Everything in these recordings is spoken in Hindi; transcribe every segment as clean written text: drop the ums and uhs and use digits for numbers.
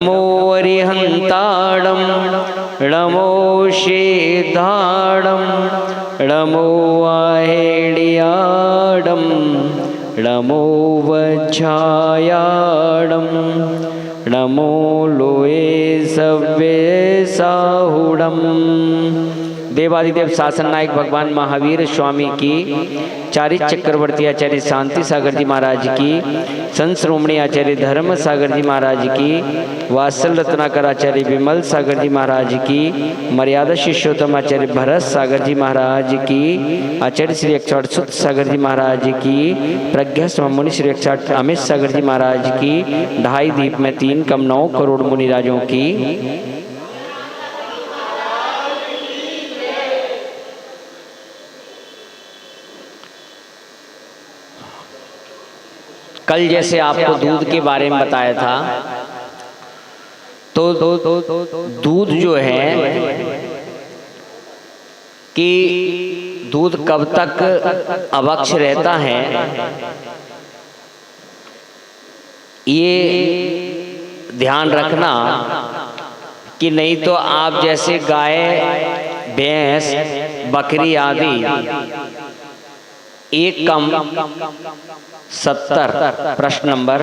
नमो अरिहन्ताणं नमो शेधाणं नमो आहेडियाडं नमो वज्झायाडं नमो लोए सव्ये साहुडम। देवादिदेव शासन नायक भगवान महावीर स्वामी की, चारित चक्रवर्ती आचार्य शांति सागर जी महाराज की, संत श्रोमणी आचार्य धर्म सागर जी महाराज की, वात्सल रत्नाकर आचार्य विमल सागर जी महाराज की, मर्यादा शिष्योत्तम आचार्य भरत सागर जी महाराज की, आचार्य श्री 108 सागर जी महाराज की, प्रज्ञा मुनि श्री 108 अमित सागर जी महाराज की, ढाई दीप में 3 कम 9 करोड़ मुनिराजों की। कल जैसे आपको दूध के बारे में बताया था, तो दूध जो है कि दूध कब तक अवक्ष रहता है, ये ध्यान रखना कि नहीं तो आप जैसे गाय, भैंस, बकरी आदि 1 कम 70 प्रश्न नंबर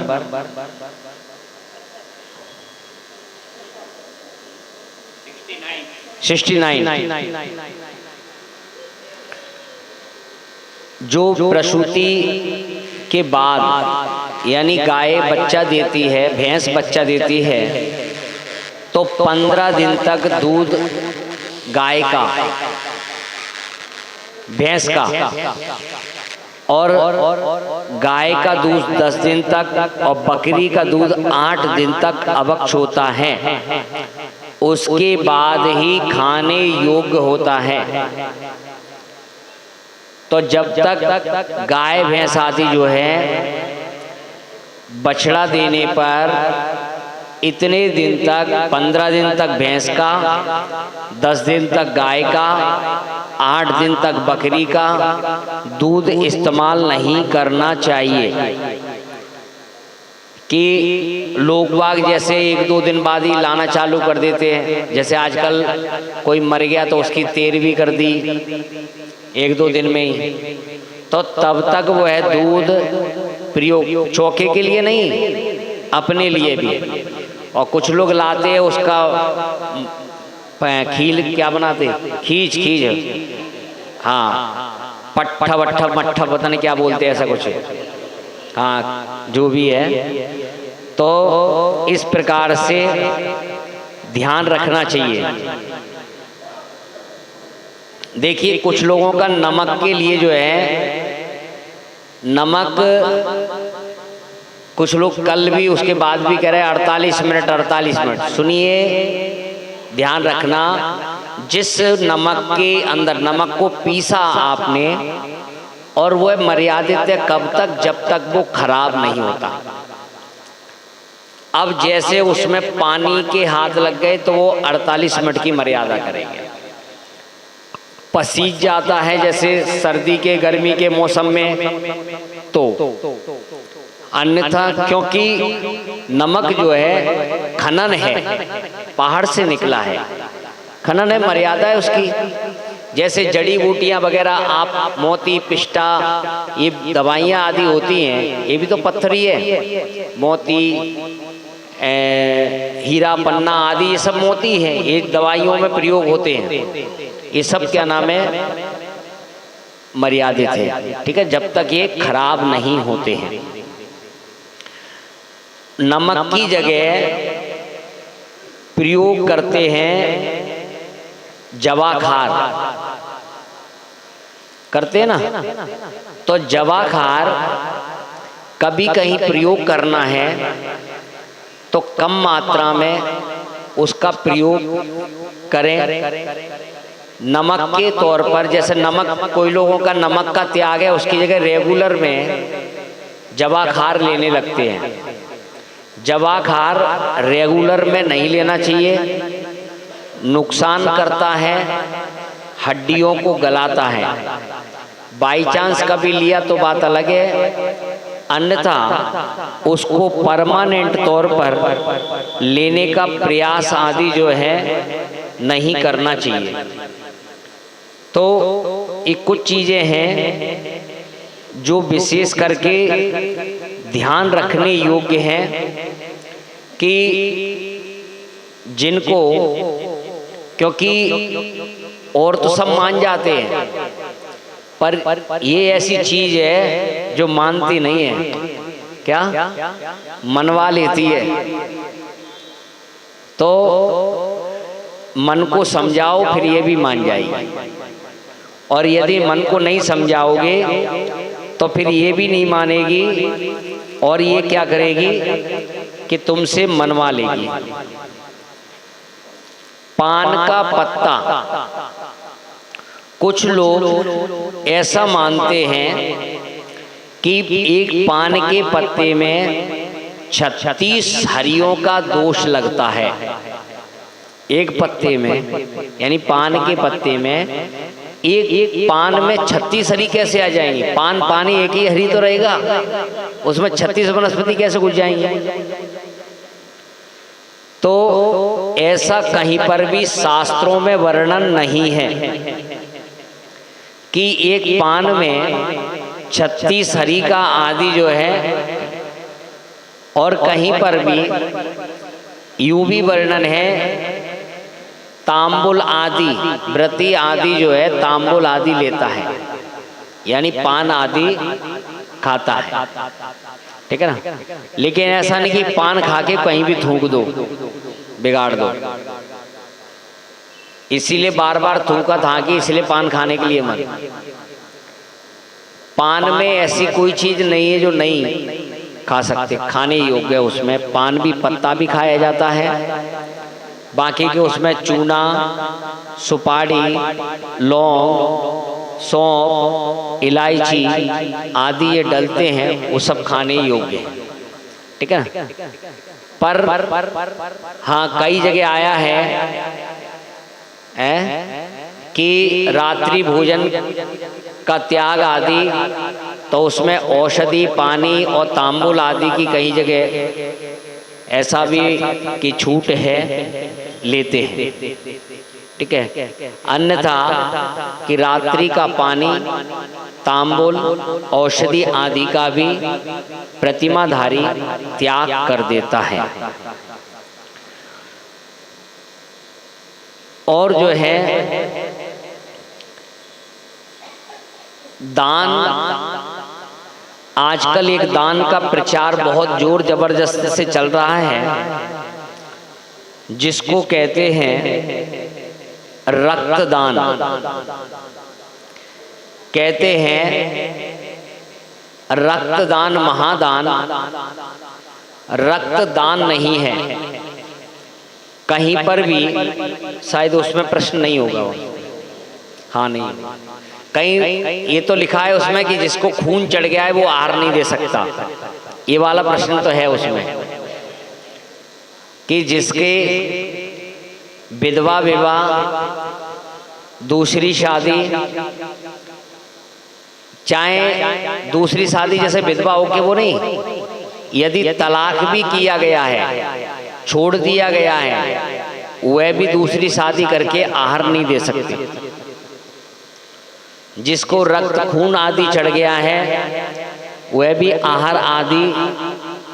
69 जो प्रसूति के बाद यानी गाय बच्चा देती है, भैंस बच्चा देती है, तो 15 दिन तक दूध गाय का, भैंस का और गाय का दूध 10 दिन तक और बकरी का दूध 8 दिन तक अवक्ष होता है। उसके बाद ही खाने योग्य होता है। तो जब तक गाय भैंस आदि जो है बछड़ा देने पर इतने दिन तक, 15 दिन तक भैंस का, 10 दिन तक गाय का, 8 दिन तक बकरी का दूध इस्तेमाल नहीं करना चाहिए। कि लोग बाग जैसे 1-2 दिन बाद ही लाना चालू कर देते हैं, जैसे आजकल कोई मर गया तो उसकी तेरहवीं कर दी 1-2 दिन में ही, तो तब तक वो है दूध प्रयोग चौके के लिए नहीं, अपने लिए भी। और कुछ लोग लाते हैं उसका खील क्या बनाते, खींच, हाँ, पट्ठा वट्ठा मट्ठा पता नहीं क्या बोलते हैं, ऐसा कुछ, हाँ, जो भी है। तो इस प्रकार से ध्यान रखना चाहिए। देखिए कुछ लोगों का नमक के लिए जो है, नमक कुछ लोग कल भी उसके बाद भी कह रहे हैं 48 मिनट। सुनिए, ध्यान रखना, जिस नमक के अंदर, नमक को पीसा आपने और वह मर्यादित है कब तक, जब तक वो खराब नहीं होता। अब जैसे उसमें पानी के हाथ लग गए तो वो 48 मिनट की मर्यादा करेंगे। पसीज जाता है जैसे सर्दी के गर्मी के मौसम में, तो अन्यथा, क्योंकि नमक जो है खनन है, पहाड़ से निकला है, खनन है, मर्यादा है उसकी। जैसे जड़ी बूटियां वगैरह, आप मोती, पिष्टा, ये दवाइयां आदि होती हैं, ये भी तो पत्थरी है। मोती, हीरा, पन्ना आदि ये सब मोती हैं, ये दवाइयों में प्रयोग होते हैं। ये सब क्या नाम है, मर्यादित है, ठीक है, जब तक ये खराब नहीं होते हैं। नमक की जगह प्रयोग करते हैं जवाखार, करते हैं ना, तो जवाखार कभी कहीं प्रयोग करना है तो कम मात्रा में उसका प्रयोग करें। नमक के तौर पर, जैसे नमक, कोई लोगों का नमक का त्याग है, उसकी जगह रेगुलर में जवाखार लेने लगते हैं। जवाखार रेगुलर में नहीं लेना चाहिए, नुकसान करता है, हड्डियों को गलाता है। बाई चांस कभी लिया तो बात अलग है, अन्यथा उसको परमानेंट तौर पर लेने का प्रयास आदि जो है नहीं करना चाहिए। तो ये कुछ चीजें हैं जो विशेष करके ध्यान रखने योग्य हैं कि जिनको, क्योंकि और तो सब मान जाते हैं पर ये ऐसी चीज है जो मानती नहीं है, क्या मनवा लेती है। तो मन को समझाओ फिर ये भी मान जाएगी, और यदि मन को नहीं समझाओगे तो फिर ये भी नहीं मानेगी और ये क्या करेगी कि तुमसे मनवा लेगी। पान का पत्ता, कुछ लोग ऐसा मानते हैं कि एक पान के पत्ते में 36 हरियों का दोष लगता है। एक पत्ते में, यानी पान के पत्ते में एक पान में 36 हरी कैसे आ जाएंगी? पानी एक ही हरी तो रहेगा, उसमें 36 वनस्पति कैसे घुस जाएंगी? तो ऐसा कहीं पर भी शास्त्रों में वर्णन नहीं है कि एक पान में 36 हरी का आदि जो है, और कहीं पर भी यूं भी वर्णन है तांबुल आदि, व्रती आदि जो है तांबुल आदि लेता है, यानी पान आदि खाता है, ठीक है ना। लेकिन ऐसा नहीं कि पान खा के कहीं भी थूक दो, बिगाड़ दो। इसीलिए बार बार थूका था कि इसलिए पान खाने के लिए मन। पान में ऐसी कोई चीज नहीं है जो नहीं खा सकते, खाने योग्य। उसमें पान भी, पत्ता भी खाया जाता है, बाकी के उसमें चूना, सुपारी, लौंग, सौंफ, इलायची आदि ये डलते हैं, वो सब खाने योग्य है, ठीक है ना। पर हाँ, कई जगह आया है कि रात्रि भोजन का त्याग आदि, तो उसमें औषधि, पानी और तांबुल आदि की कई जगह ऐसा भी कि छूट है, लेते हैं, ठीक है। अन्यथा कि रात्रि का पानी, तांबुल, औषधि आदि का भी प्रतिमाधारी त्याग कर देता है। और जो है दान, आजकल एक दान का प्रचार बहुत जोर जबरदस्ती से चल रहा है, जिसको कहते हैं रक्तदान। कहते हैं रक्तदान महादान, रक्तदान नहीं है। कहीं पर भी शायद उसमें प्रश्न नहीं होगा, हाँ नहीं, कहीं ये तो लिखा है उसमें कि जिसको खून चढ़ गया है वो आहार नहीं दे सकता, ये वाला प्रश्न तो है उसमें। कि जिसके विधवा विवाह, दूसरी शादी, चाहे दूसरी शादी जैसे विधवा हो के वो नहीं, यदि तलाक भी किया गया है, छोड़ दिया गया है, वह भी दूसरी शादी करके आहार नहीं दे सकते। जिसको रक्त खून आदि चढ़ गया है वह भी आहार आदि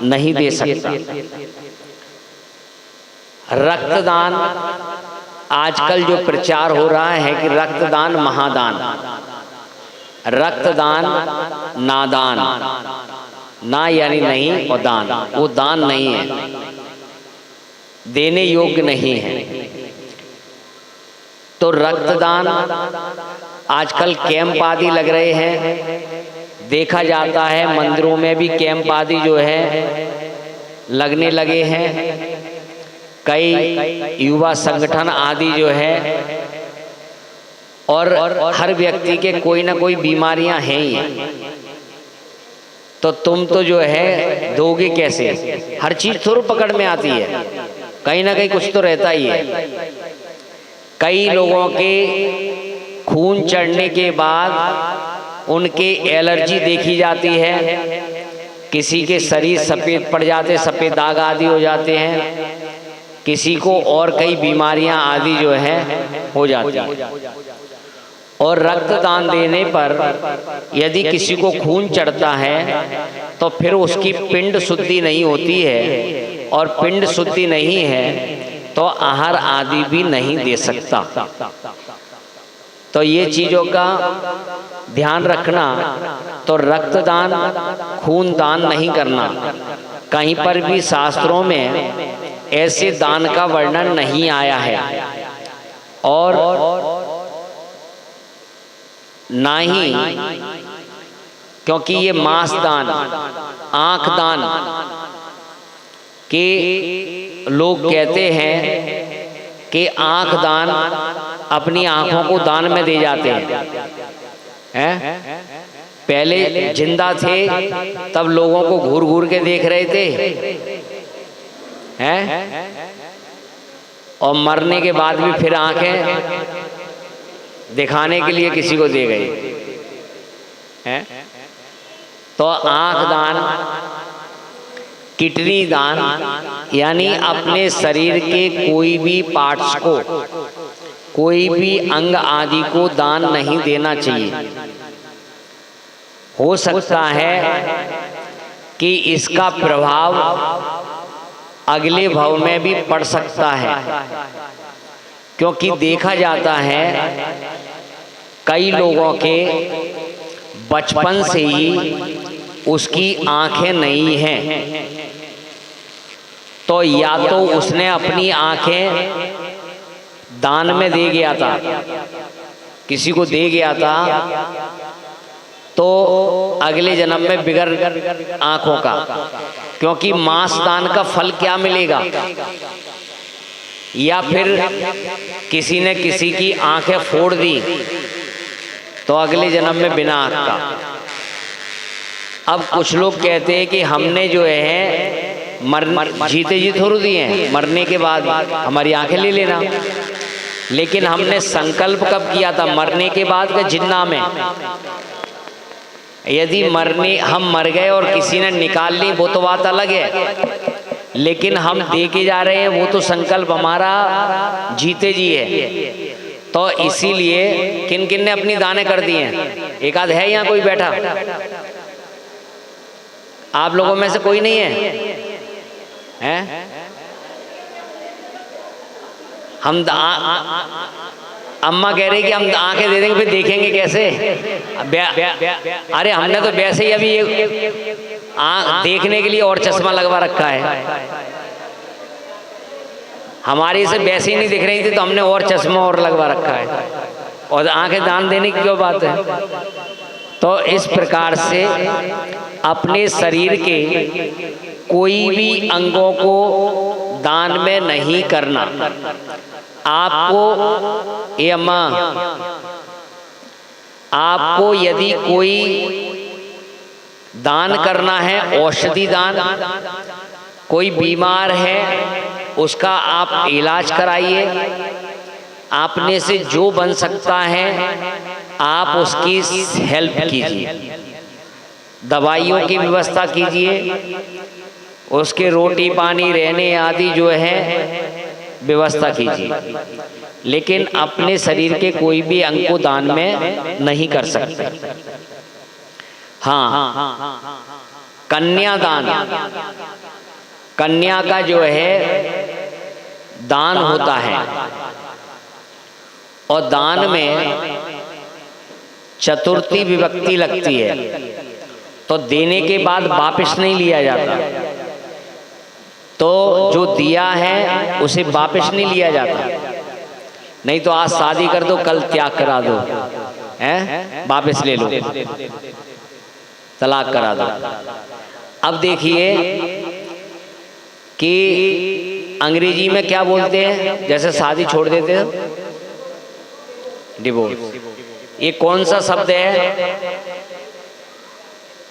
नहीं दे सकता। रक्तदान, आजकल जो प्रचार हो रहा है कि रक्तदान महादान, रक्तदान नादान, ना यानी नहीं और दान, वो दान नहीं है, देने योग्य नहीं है। तो रक्तदान आजकल कैंप आदि लग रहे हैं, देखा जाता है मंदिरों में भी कैंप आदि जो है लगने लगे हैं। कई युवा संगठन आदि जो है, और हर व्यक्ति के कोई ना कोई बीमारियां हैं ही, तो तुम तो जो है दोगे कैसे? हर चीज थोड़ा पकड़ में आती है, कहीं ना कहीं कुछ तो रहता ही है। कई लोगों के खून चढ़ने के बाद उनके एलर्जी देखी जाती है, किसी के शरीर सफ़ेद पड़ जाते, सफ़ेद दाग आदि हो जाते हैं, किसी को और कई बीमारियां आदि जो है हो जाती हैं। और रक्तदान देने पर यदि किसी को खून चढ़ता है तो फिर उसकी पिंड शुद्धि नहीं होती है, और पिंड शुद्धि नहीं है तो आहार आदि भी नहीं दे सकता। तो ये चीज़ों का ध्यान रखना। तो रक्तदान, खून दान नहीं करना। कहीं पर भी शास्त्रों में ऐसे दान का वर्णन नहीं आया है, और ना ही, क्योंकि ये मांस दान, आंख दान के लोग कहते हैं कि आंख दान, अपनी आंखों को दान में दे जाते हैं। पहले जिंदा थे तब लोगों को घूर घूर के देख रहे थे, हैं? और मरने के बाद भी फिर आंखें दिखाने के लिए किसी को दे गई, हैं? तो आंख दान, किडनी दान, यानी अपने शरीर के कोई भी पार्ट्स को, कोई भी अंग आदि को दान नहीं देना चाहिए। हो सकता है कि इसका प्रभाव अगले भव में भी पड़ सकता है, क्योंकि देखा जाता है कई लोगों के बचपन से ही उसकी आंखें नहीं हैं, तो या तो उसने अपनी आंखें दान में दे गया था, किसी को दे गया था, तो अगले जन्म में बिगड़ आंखों का, क्योंकि मांस दान का फल क्या मिलेगा? या फिर किसी ने किसी की आंखें फोड़ दी तो अगले जन्म में बिना आंख का। अब कुछ लोग कहते हैं कि हमने जो है जीते जी थोड़ी दिए हैं, मरने के बाद हमारी आंखें ले लेना। लेकिन हमने संकल्प कब किया था? मरने के बाद का जिन्ना में। यदि हम मर गए और किसी ने निकाल ली वो तो बात अलग है, लेकिन हम दे के जा रहे हैं, वो तो संकल्प हमारा जीते जी है। तो इसीलिए किन किन ने अपनी दानें कर दी हैं? एक आध है यहाँ कोई बैठा? आप लोगों में से कोई नहीं है? हैं? हम अम्मा कह रही कि हम आंखें दे देंगे, फिर देखेंगे कैसे? अरे हमने तो वैसे ही अभी देखने के लिए और चश्मा लगवा रखा है। हमारी से वैसे ही नहीं दिख रही थी तो हमने और चश्मा और लगवा रखा है, और आंखें दान देने की क्यों बात है? तो इस प्रकार से अपने शरीर के कोई भी अंगों को दान में नहीं करना। आपको ये अम्मा, आपको यदि कोई दान करना है, औषधि दान, कोई बीमार है उसका आप इलाज कराइए, आपने से जो बन सकता है आप उसकी हेल्प कीजिए, दवाइयों की व्यवस्था कीजिए, उसके रोटी पानी रहने आदि जो है व्यवस्था कीजिए, लेकिन अपने शरीर के कोई भी अंग को दान में नहीं कर सकते। हाँ, कन्यादान, कन्या का जो है दान होता है, और दान में चतुर्थी विभक्ति लगती है, तो देने के बाद वापस नहीं लिया जाता। तो जो दिया है उसे वापस नहीं लिया जाता। नहीं तो आज शादी कर दो, कल त्याग करा दो, हैं? वापस ले लो, तलाक करा दो। अब देखिए कि अंग्रेजी में क्या बोलते हैं, जैसे शादी छोड़ देते हैं, डिवोर्स। ये कौन सा शब्द है?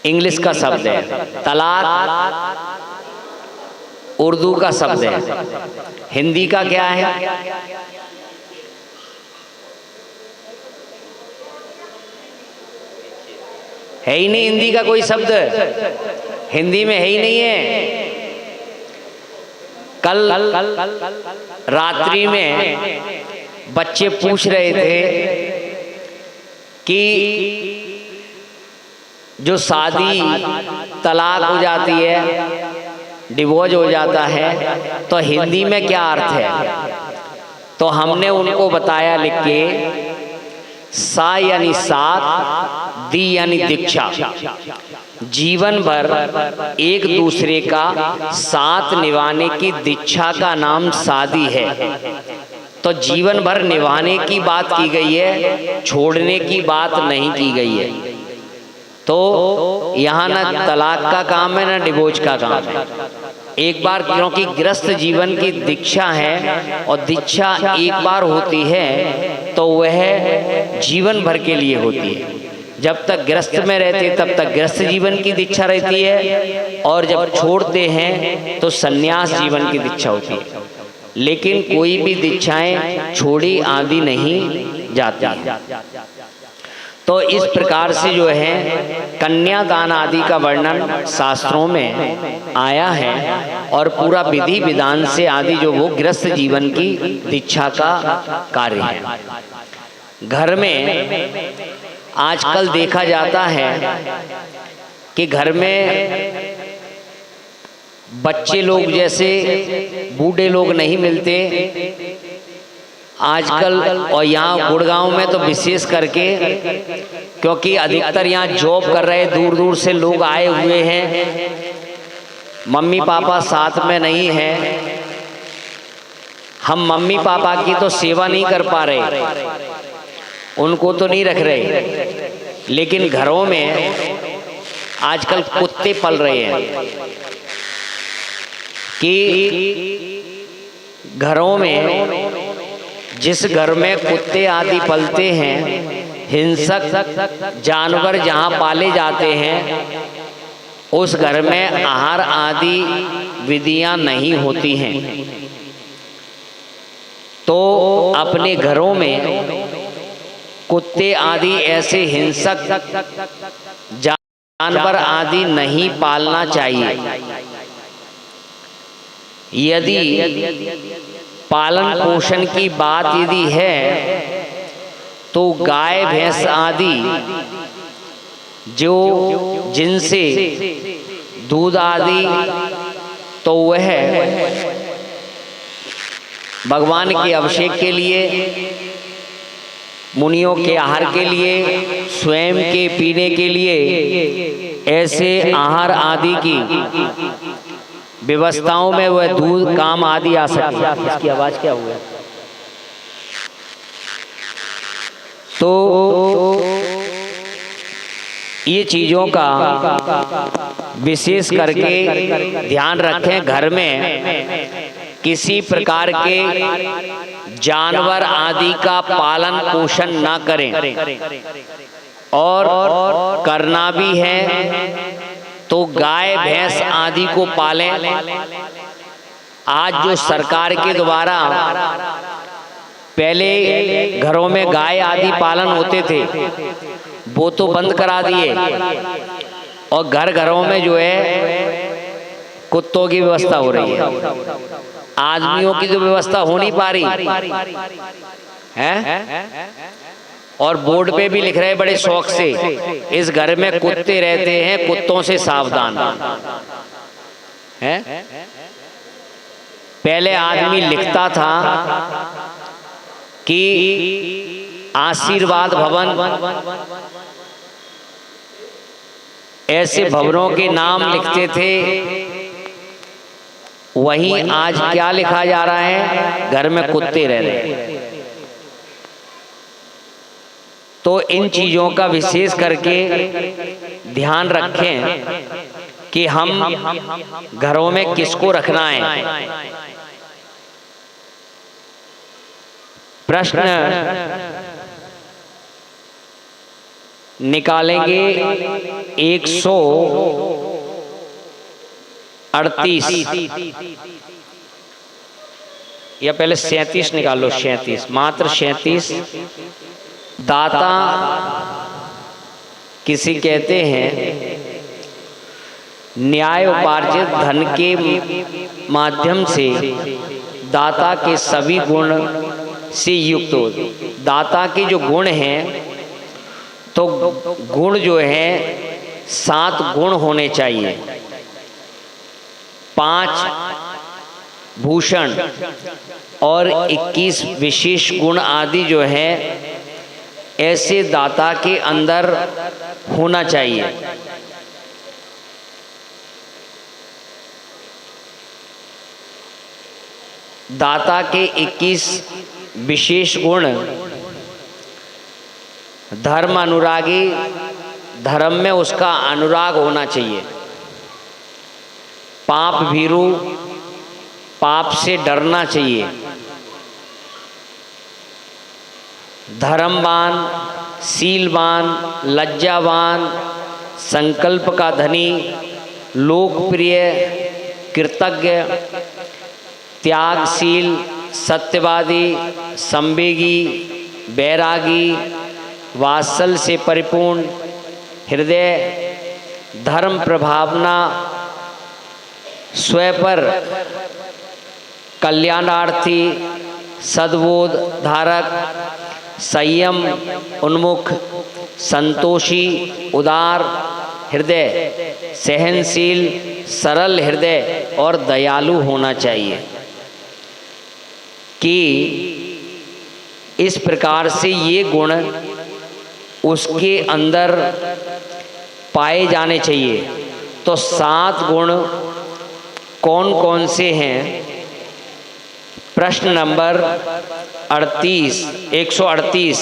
इंग्लिश का शब्द है। तलाक उर्दू का शब्द है। हिंदी का क्या है? है ही नहीं हिंदी का कोई शब्द, हिंदी में है ही नहीं है। कल रात्रि में बच्चे पूछ रहे थे कि जो शादी तलाक हो जाती है, डिवोर्स हो जाता है, तो हिंदी में क्या अर्थ है। तो हमने उनको बताया लिख के, सा यानी साथ, दी यानी दीक्षा। जीवन भर एक दूसरे का साथ निभाने की दीक्षा का नाम शादी है। तो जीवन भर निभाने की बात की गई है, छोड़ने की बात नहीं की गई है। तो यहाँ ना तलाक का काम है, ना डिवोर्स का काम है। एक बार, क्योंकि गृहस्थ जीवन की दीक्षा है और दीक्षा एक बार होती है तो वह जीवन भर के लिए होती है। जब तक गृहस्थ में रहते तब तक गृहस्थ जीवन की दीक्षा रहती है, और जब छोड़ते हैं तो सन्यास जीवन की दीक्षा होती है। लेकिन कोई भी दीक्षाएं छोड़ी आदि नहीं जाती। तो इस प्रकार से जो है कन्यादान आदि का वर्णन शास्त्रों में आया है, और पूरा विधि विधान से आदि जो वो गृहस्थ जीवन की दीक्षा का कार्य है। घर में आजकल देखा जाता है कि घर में बच्चे लोग जैसे बूढ़े लोग नहीं मिलते आजकल, और यहाँ गुड़गांव में तो विशेष करके, क्योंकि अधिकतर यहाँ जॉब कर रहे दूर दूर से लोग आए हुए हैं, मम्मी पापा साथ में नहीं हैं। हम मम्मी पापा की तो सेवा नहीं कर पा रहे, उनको तो नहीं रख रहे, लेकिन घरों में आजकल कुत्ते पल रहे हैं कि घरों में, जिस घर में कुत्ते आदि पलते हैं, हिंसक जानवर जहाँ पाले जाते हैं, उस घर में आहार आदि विधियां नहीं होती हैं। तो अपने घरों में कुत्ते आदि ऐसे हिंसक जानवर आदि नहीं पालना चाहिए। यदि पालन पोषण की बात यदि है तो गाय भैंस आदि जो जिनसे दूध आदि, तो वह भगवान के अभिषेक के लिए, मुनियों के आहार के लिए, स्वयं के पीने के लिए ऐसे आहार आदि की व्यवस्थाओं में वह दूध काम आदि आ सकती है। इसकी आवाज क्या हुआ? तो ये चीजों का विशेष करके ध्यान रखें। घर में किसी प्रकार के जानवर आदि का पालन पोषण ना करें, और करना भी है तो गाय भैंस आदि को पालें। आज जो सरकार के द्वारा पहले घरों में गाय आदि पालन होते थे, वो तो बंद करा दिए, और घर घरों में जो है कुत्तों की व्यवस्था हो रही है। आदमियों की तो व्यवस्था हो नहीं पा रही है, और बोर्ड पे भी लिख रहे बड़े शौक से, इस घर में कुत्ते रहते हैं, कुत्तों से सावधान है। पहले आदमी लिखता था कि आशीर्वाद भवन, ऐसे भवनों के नाम लिखते थे। वहीं आज क्या लिखा जा रहा है? घर में कुत्ते रह रहे हैं। तो इन चीजों का विशेष करके ध्यान रखें कि हम घरों में किसको रखना है। प्रश्न निकालेंगे 138, या पहले 37 निकाल लो। 37, मात्र 37 दाता किसी कहते हैं न्याय उपार्जित धन के माध्यम से दाता के सभी गुण से युक्त हो। दाता के जो गुण हैं तो गुण जो है 7 गुण होने चाहिए, 5 भूषण और 21 विशेष गुण आदि जो है ऐसे दाता के अंदर होना चाहिए। दाता के 21 विशेष गुण: धर्म अनुरागी, धर्म में उसका अनुराग होना चाहिए। पाप भीरु, पाप से डरना चाहिए। धर्मवान, शीलवान, लज्जावान, संकल्प का धनी, लोकप्रिय, कृतज्ञ, त्यागशील, सत्यवादी, संवेगी, बैरागी, वात्सल से परिपूर्ण हृदय, धर्म प्रभावना, स्वयं पर कल्याणार्थी, सद्बोध धारक, संयम उन्मुख, संतोषी, उदार हृदय, सहनशील, सरल हृदय और दयालु होना चाहिए। कि इस प्रकार से ये गुण उसके अंदर पाए जाने चाहिए। तो 7 गुण कौन कौन से हैं? प्रश्न नंबर 138।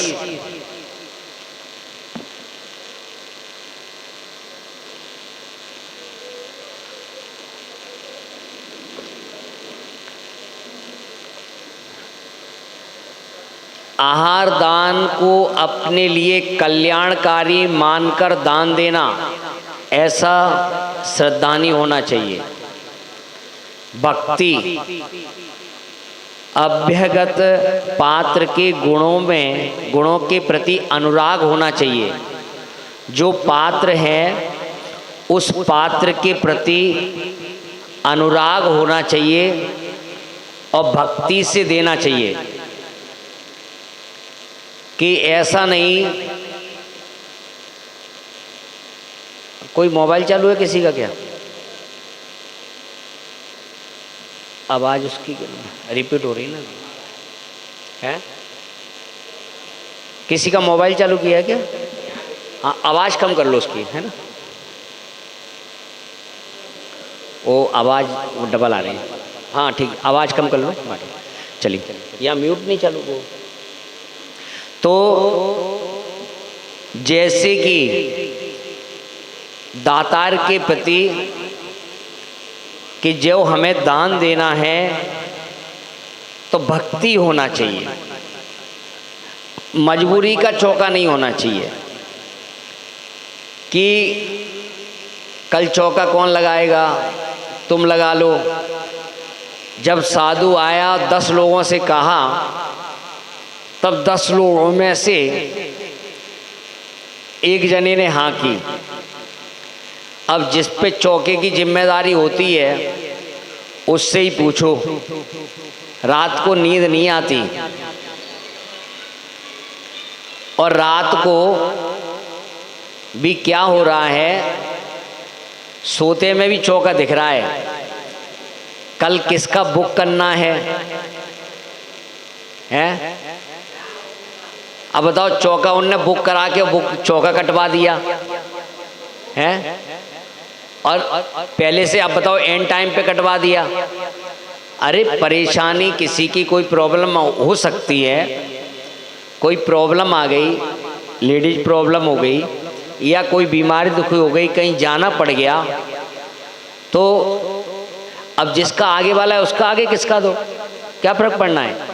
आहार दान को अपने लिए कल्याणकारी मानकर दान देना, ऐसा श्रद्धानी होना चाहिए। भक्ति, अभ्यागत पात्र के गुणों के प्रति अनुराग होना चाहिए। जो पात्र है उस पात्र के प्रति अनुराग होना चाहिए और भक्ति से देना चाहिए। कि ऐसा नहीं, कोई मोबाइल चालू है किसी का क्या? आवाज़ उसकी रिपीट हो रही ना है? किसी का मोबाइल चालू किया है क्या? हाँ, आवाज़ कम कर लो उसकी, है ना? वो आवाज़ डबल आ रही है। हाँ ठीक, आवाज़ कम कर लो। चलिए, या म्यूट नहीं चालू वो। तो जैसे कि दातार के प्रति कि जो हमें दान देना है तो भक्ति होना चाहिए, मजबूरी का चौका नहीं होना चाहिए। कि कल चौका कौन लगाएगा, तुम लगा लो। जब साधु आया 10 लोगों से कहा, तब 10 लोगों में से एक जने ने हाँ की। अब जिस पे चौके की जिम्मेदारी होती है उससे ही पूछो। रात को नींद नहीं आती और रात को भी क्या हो रहा है, सोते में भी चौका दिख रहा है। कल किसका बुक करना है? अब बताओ, चौका उनने बुक करा के चौका कटवा दिया है, और पहले से आप बताओ एंड टाइम पे कटवा दिया। अरे परेशानी, किसी की कोई प्रॉब्लम हो सकती है, कोई प्रॉब्लम आ गई, लेडीज प्रॉब्लम हो गई या कोई बीमारी दुखी हो गई, कहीं जाना पड़ गया, तो अब जिसका आगे वाला है उसका आगे किसका दो, क्या फर्क पड़ना है?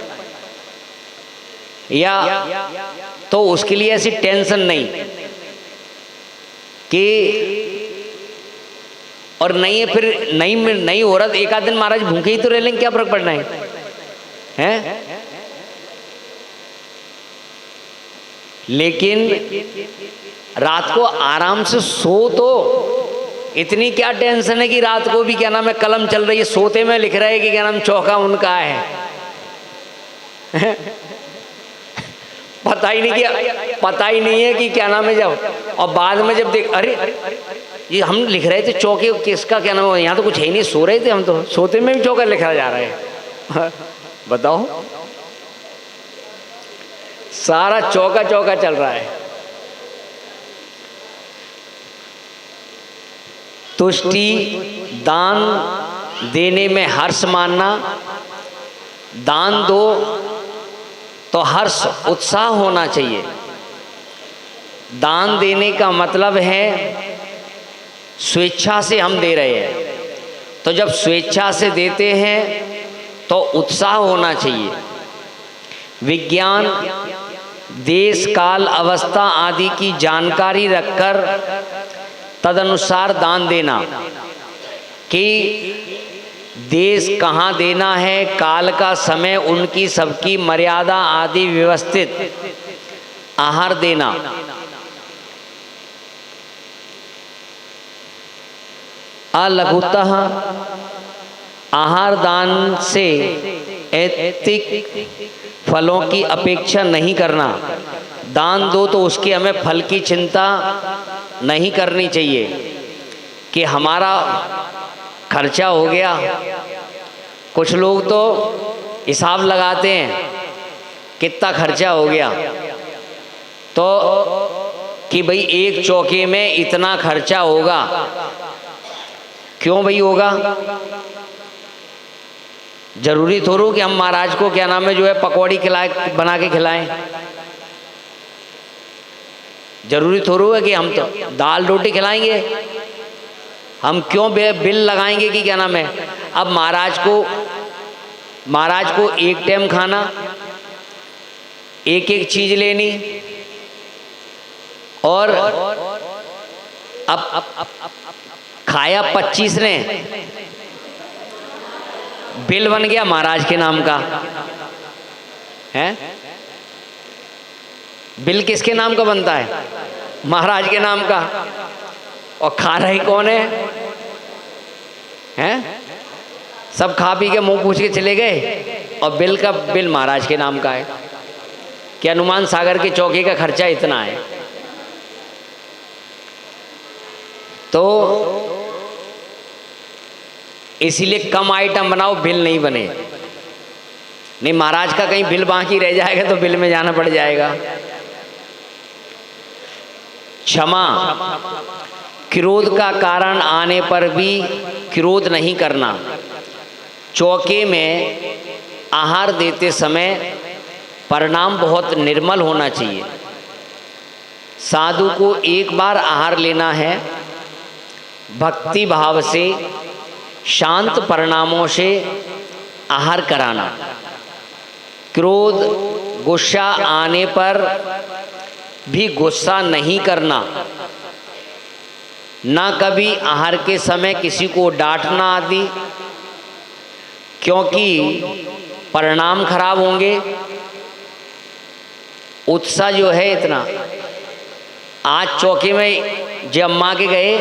या तो उसके लिए ऐसी टेंशन नहीं कि, और नहीं है फिर नहीं हो रहा तो एक आध दिन महाराज भूखे ही तो रह लेंगे, क्या फर्क पड़ना है? लेकिन रात को आराम से सो तो। इतनी क्या टेंशन है कि रात को भी क्या नाम है कलम चल रही है, सोते में लिख रहे हैं कि क्या नाम चौका उनका है। पता ही नहीं किया, पता ही नहीं है कि क्या नाम है। जब और बाद में जब देख, अरे ये हम लिख रहे थे चौके किसका क्या नाम है, यहाँ तो कुछ है ही नहीं, सो रहे थे हम तो, सोते में भी चौका लिखा जा रहा है। बताओ, सारा चौका चौका चल रहा है। तुष्टि, दान देने में हर्ष मानना। दान दो तो हर्ष, उत्साह होना चाहिए। दान देने का मतलब है स्वेच्छा से हम दे रहे हैं, तो जब स्वेच्छा से देते हैं तो उत्साह होना चाहिए। विज्ञान, देश, काल, अवस्था आदि की जानकारी रखकर तदनुसार दान देना, कि देश कहाँ देना है, काल का समय, उनकी सबकी मर्यादा आदि व्यवस्थित आहार देना। अलघुतः आहार दान से ऐतिक फलों की अपेक्षा नहीं करना। दान दो तो उसके हमें फल की चिंता नहीं करनी चाहिए कि हमारा खर्चा हो गया। कुछ लोग तो हिसाब लगाते हैं कितना खर्चा हो गया, तो कि भाई एक चौके में इतना खर्चा होगा। क्यों भाई होगा? जरूरी थोड़ू कि हम महाराज को क्या नाम है जो है पकौड़ी खिलाए, बना के खिलाएं। जरूरी थोड़ू है कि हम तो दाल रोटी खिलाएंगे। हम क्यों बिल लगाएंगे कि क्या नाम है अब महाराज को एक टाइम खाना, एक एक चीज लेनी, और अब खाया 25 ने, बिल बन गया महाराज के नाम का है। बिल किसके नाम का बनता है? महाराज के नाम का। और खा रहे कौन है? हैं? सब खा पी के मुंह पूछ के चले गए, और बिल महाराज के नाम का है कि हनुमान सागर के चौके का खर्चा इतना है। तो इसीलिए कम आइटम बनाओ, बिल नहीं बने। नहीं महाराज का कहीं बिल बाकी रह जाएगा तो बिल में जाना पड़ जाएगा। क्षमा, क्रोध का कारण आने पर भी क्रोध नहीं करना। चौके में आहार देते समय परिणाम बहुत निर्मल होना चाहिए। साधु को एक बार आहार लेना है, भक्ति भाव से शांत परिणामों से आहार कराना। क्रोध, गुस्सा आने पर भी गुस्सा नहीं करना। ना कभी आहार के समय किसी को डांटना आदि, क्योंकि परिणाम खराब होंगे। उत्साह जो है इतना, आज चौके में जब अम्मा के गए,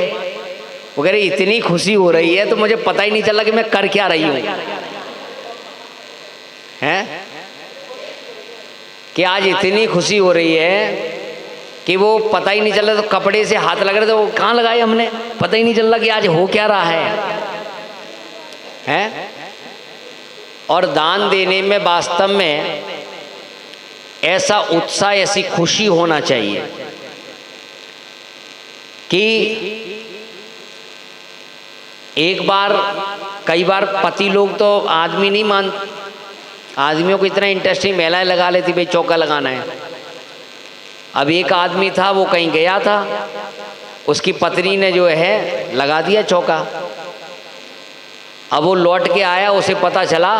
वो कह रहे इतनी खुशी हो रही है तो मुझे पता ही नहीं चला कि मैं कर क्या रही हूँ, हैं? कि आज इतनी खुशी हो रही है कि वो पता ही नहीं चल रहा। तो कपड़े से हाथ लग रहे थे, वो कहाँ लगाए हमने, पता ही नहीं चल रहा कि आज हो क्या रहा है, हैं? और दान देने में वास्तव में ऐसा उत्साह, ऐसी खुशी होना चाहिए कि एक बार, कई बार पति लोग तो आदमी नहीं मानते, आदमियों को इतना इंटरेस्टिंग महिलाएं लगा लेती भाई चौका लगाना है। अब एक आदमी था, वो कहीं गया था, उसकी पत्नी ने जो है लगा दिया चौका। अब वो लौट के आया, उसे पता चला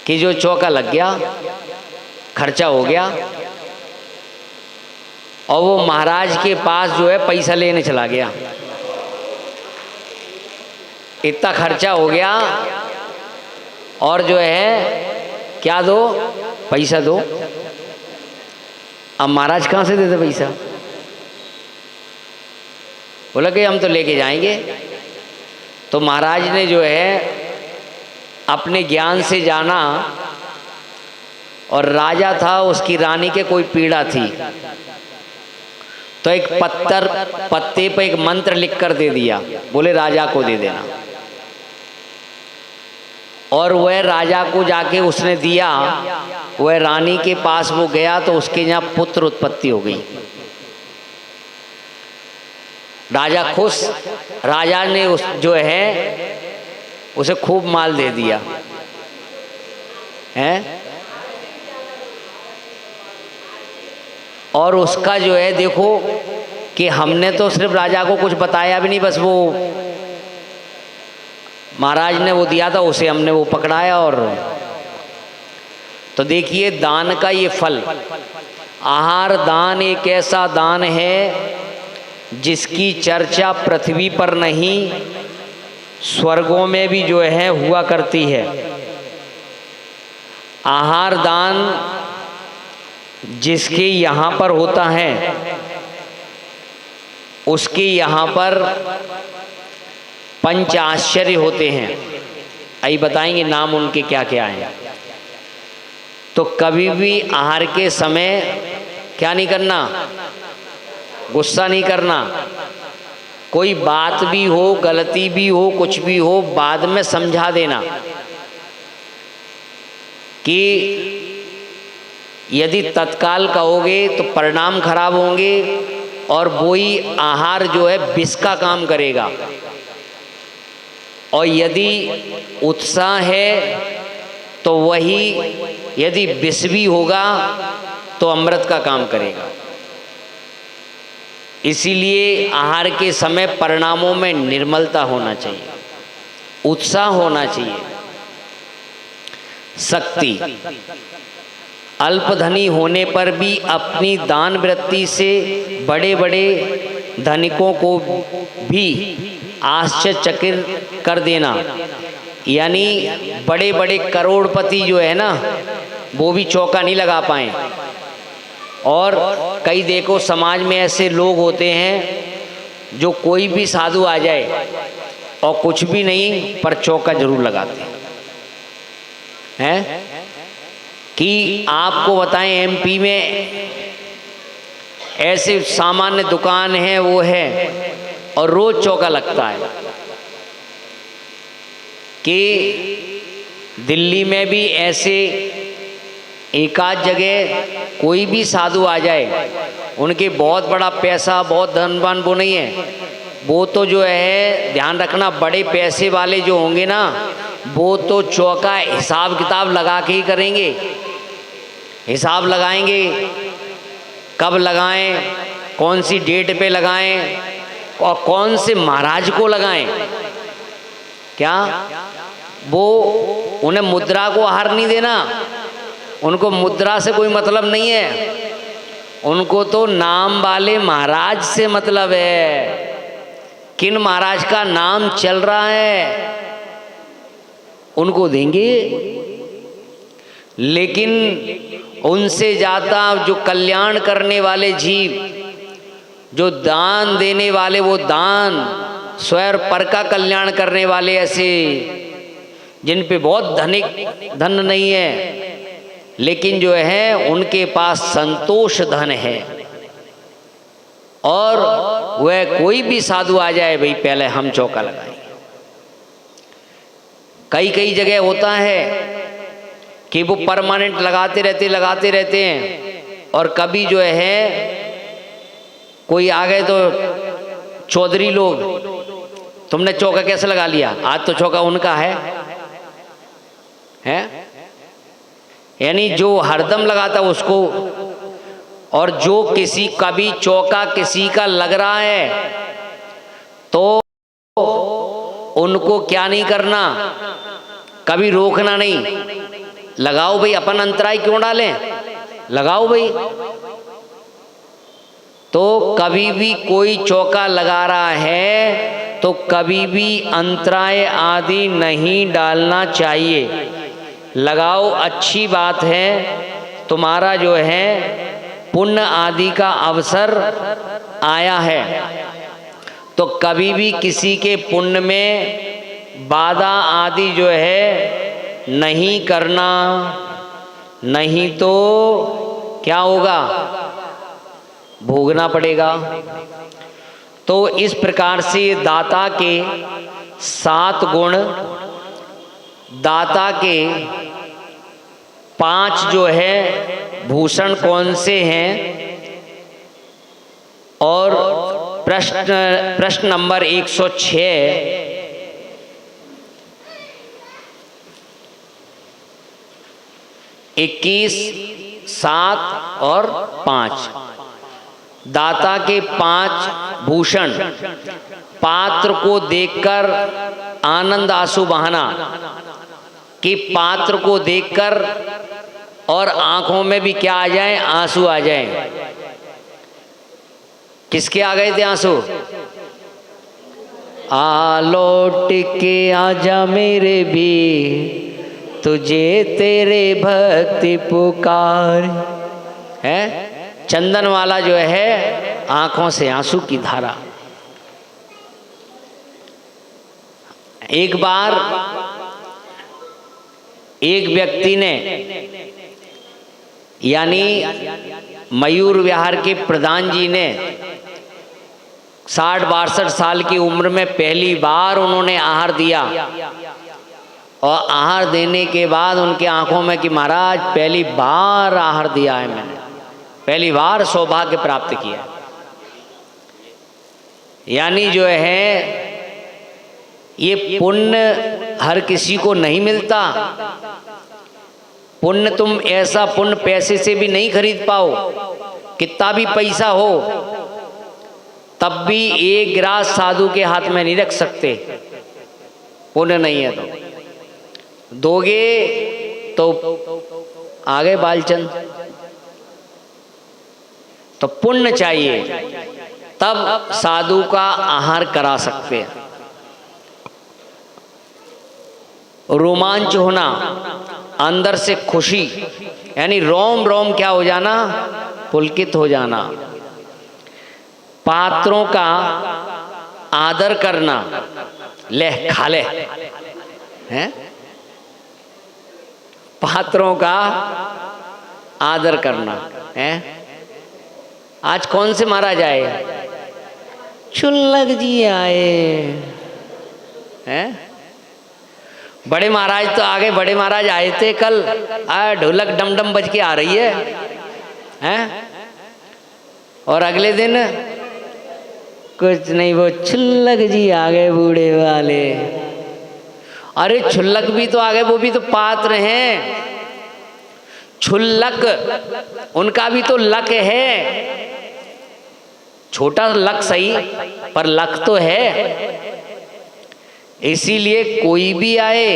कि जो चौका लग गया, खर्चा हो गया, और वो महाराज के पास जो है पैसा लेने चला गया। इतना खर्चा हो गया, और जो है क्या दो, पैसा दो। अब महाराज कहाँ से देते पैसा? बोला कि हम तो लेके जाएंगे। तो महाराज ने जो है अपने ज्ञान से जाना, और राजा था, उसकी रानी के कोई पीड़ा थी, तो एक पत्ते पे एक मंत्र लिख कर दे दिया, बोले राजा को दे देना। और वह राजा को जाके उसने दिया, वह रानी के पास वो गया तो उसके यहाँ पुत्र उत्पत्ति हो गई। राजा खुश, राजा ने उस जो है उसे खूब माल दे दिया है। और उसका जो है देखो कि हमने तो सिर्फ राजा को कुछ बताया भी नहीं, बस वो महाराज ने वो दिया था, उसे हमने वो पकड़ाया। और तो देखिए दान का ये फल, आहार दान एक ऐसा दान है जिसकी चर्चा पृथ्वी पर नहीं, स्वर्गों में भी जो है हुआ करती है। आहार दान जिसके यहाँ पर होता है, उसके यहाँ पर पंच आश्चर्य होते हैं। आइए बताएंगे नाम उनके क्या क्या हैं। तो कभी भी आहार के समय क्या नहीं करना, गुस्सा नहीं करना। कोई बात भी हो, गलती भी हो, कुछ भी हो, बाद में समझा देना कि यदि तत्काल कहोगे तो परिणाम खराब होंगे, और वही आहार जो है विष का काम करेगा। और यदि उत्साह है तो वही यदि विष भी होगा तो अमृत का काम करेगा। इसीलिए आहार के समय परिणामों में निर्मलता होना चाहिए, उत्साह होना चाहिए, शक्ति। अल्पधनी होने पर भी अपनी दान वृत्ति से बड़े बड़े धनिकों को भी आश्चर्यचकित कर देना। यानी बड़े बड़े करोड़पति जो है ना, वो भी चौका नहीं लगा पाए। और कई देखो समाज में ऐसे लोग होते हैं जो कोई भी साधु आ जाए और कुछ भी नहीं पर चौका जरूर लगाते हैं। कि आपको बताएं एमपी में ऐसे सामान्य दुकान है वो है, और रोज चौका लगता है। कि दिल्ली में भी ऐसे एकाध जगह कोई भी साधु आ जाए, उनके बहुत बड़ा पैसा, बहुत धनवान वो नहीं है, वो तो जो है ध्यान रखना, बड़े पैसे वाले जो होंगे ना, वो तो चौका हिसाब किताब लगा के ही करेंगे। हिसाब लगाएंगे, कब लगाएं, कौन सी डेट पे लगाएं, और कौन से महाराज को लगाएं। क्या वो उन्हें मुद्रा को आहार नहीं देना, उनको मुद्रा से कोई मतलब नहीं है, उनको तो नाम वाले महाराज से मतलब है। किन महाराज का नाम चल रहा है उनको देंगे। लेकिन उनसे ज़्यादा जो कल्याण करने वाले जीव, जो दान देने वाले, वो दान स्वयं पर का कल्याण करने वाले, ऐसे जिन पे बहुत धन नहीं है, लेकिन जो है उनके पास संतोष धन है। और वह कोई भी साधु आ जाए, भाई पहले हम चौका लगाएंगे। कई जगह होता है कि वो परमानेंट लगाते रहते हैं, और कभी जो है कोई आ गए तो चौधरी लोग, तुमने चौका कैसे लगा लिया, आज तो चौका उनका है। यानी जो हरदम लगाता उसको, और जो किसी का भी चौका किसी का लग रहा है तो उनको क्या नहीं करना, कभी रोकना नहीं। लगाओ भाई, अपन अंतराय क्यों डालें, लगाओ भाई। तो कभी भी कोई चौका लगा रहा है तो कभी भी अंतराय आदि नहीं डालना चाहिए। लगाओ, अच्छी बात है, तुम्हारा जो है पुण्य आदि का अवसर आया है तो कभी भी किसी के पुण्य में बाधा आदि जो है नहीं करना, नहीं तो क्या होगा, भोगना पड़ेगा। तो इस प्रकार से दाता के 7 गुण, दाता के 5 जो है भूषण कौन से हैं, और प्रश्न नंबर 106 21, 7 और 5 दाता के 5 भूषण। पात्र को देखकर आनंद आंसू बहाना, कि पात्र को देखकर और आंखों में भी क्या आ जाए, आंसू आ जाए। किसके आ गए थे आंसू? आ लौट के आजा मेरे भी, तुझे तेरे भक्ति पुकार है। चंदन वाला जो है आंखों से आंसू की धारा। एक बार एक व्यक्ति ने, यानी मयूर विहार के प्रधान जी ने 60-62 साल की उम्र में पहली बार उन्होंने आहार दिया, और आहार देने के बाद उनके आंखों में कि महाराज पहली बार आहार दिया है मैंने, पहली बार सौभाग्य प्राप्त किया। यानी जो है ये पुण्य हर किसी को नहीं मिलता। पुण्य तुम ऐसा पुण्य पैसे से भी नहीं खरीद पाओ, कितना भी पैसा हो तब भी एक गिलास साधु के हाथ में नहीं रख सकते, पुण्य नहीं है तो। दोगे तो आगे बालचंद, तो पुण्य चाहिए तब साधु का आहार करा सकते हैं। रोमांच होना, अंदर से खुशी, यानी रोम रोम क्या हो जाना, पुलकित हो जाना। पात्रों का आदर करना, ले खा ले, हैं? पात्रों का आदर करना है। आज कौन से महाराज आए? चुल्लक जी आए हैं। बड़े महाराज तो आगे, बड़े महाराज आए थे कल, ढोलक डम डम बज के आ रही है हैं? और अगले दिन कुछ नहीं, वो छुल्लक जी आ गए बूढ़े वाले। अरे छुल्लक भी तो आ गए, वो भी तो पात्र हैं। छुल्लक उनका भी तो लक है, छोटा लक सही पर लक तो है। इसीलिए कोई भी आए,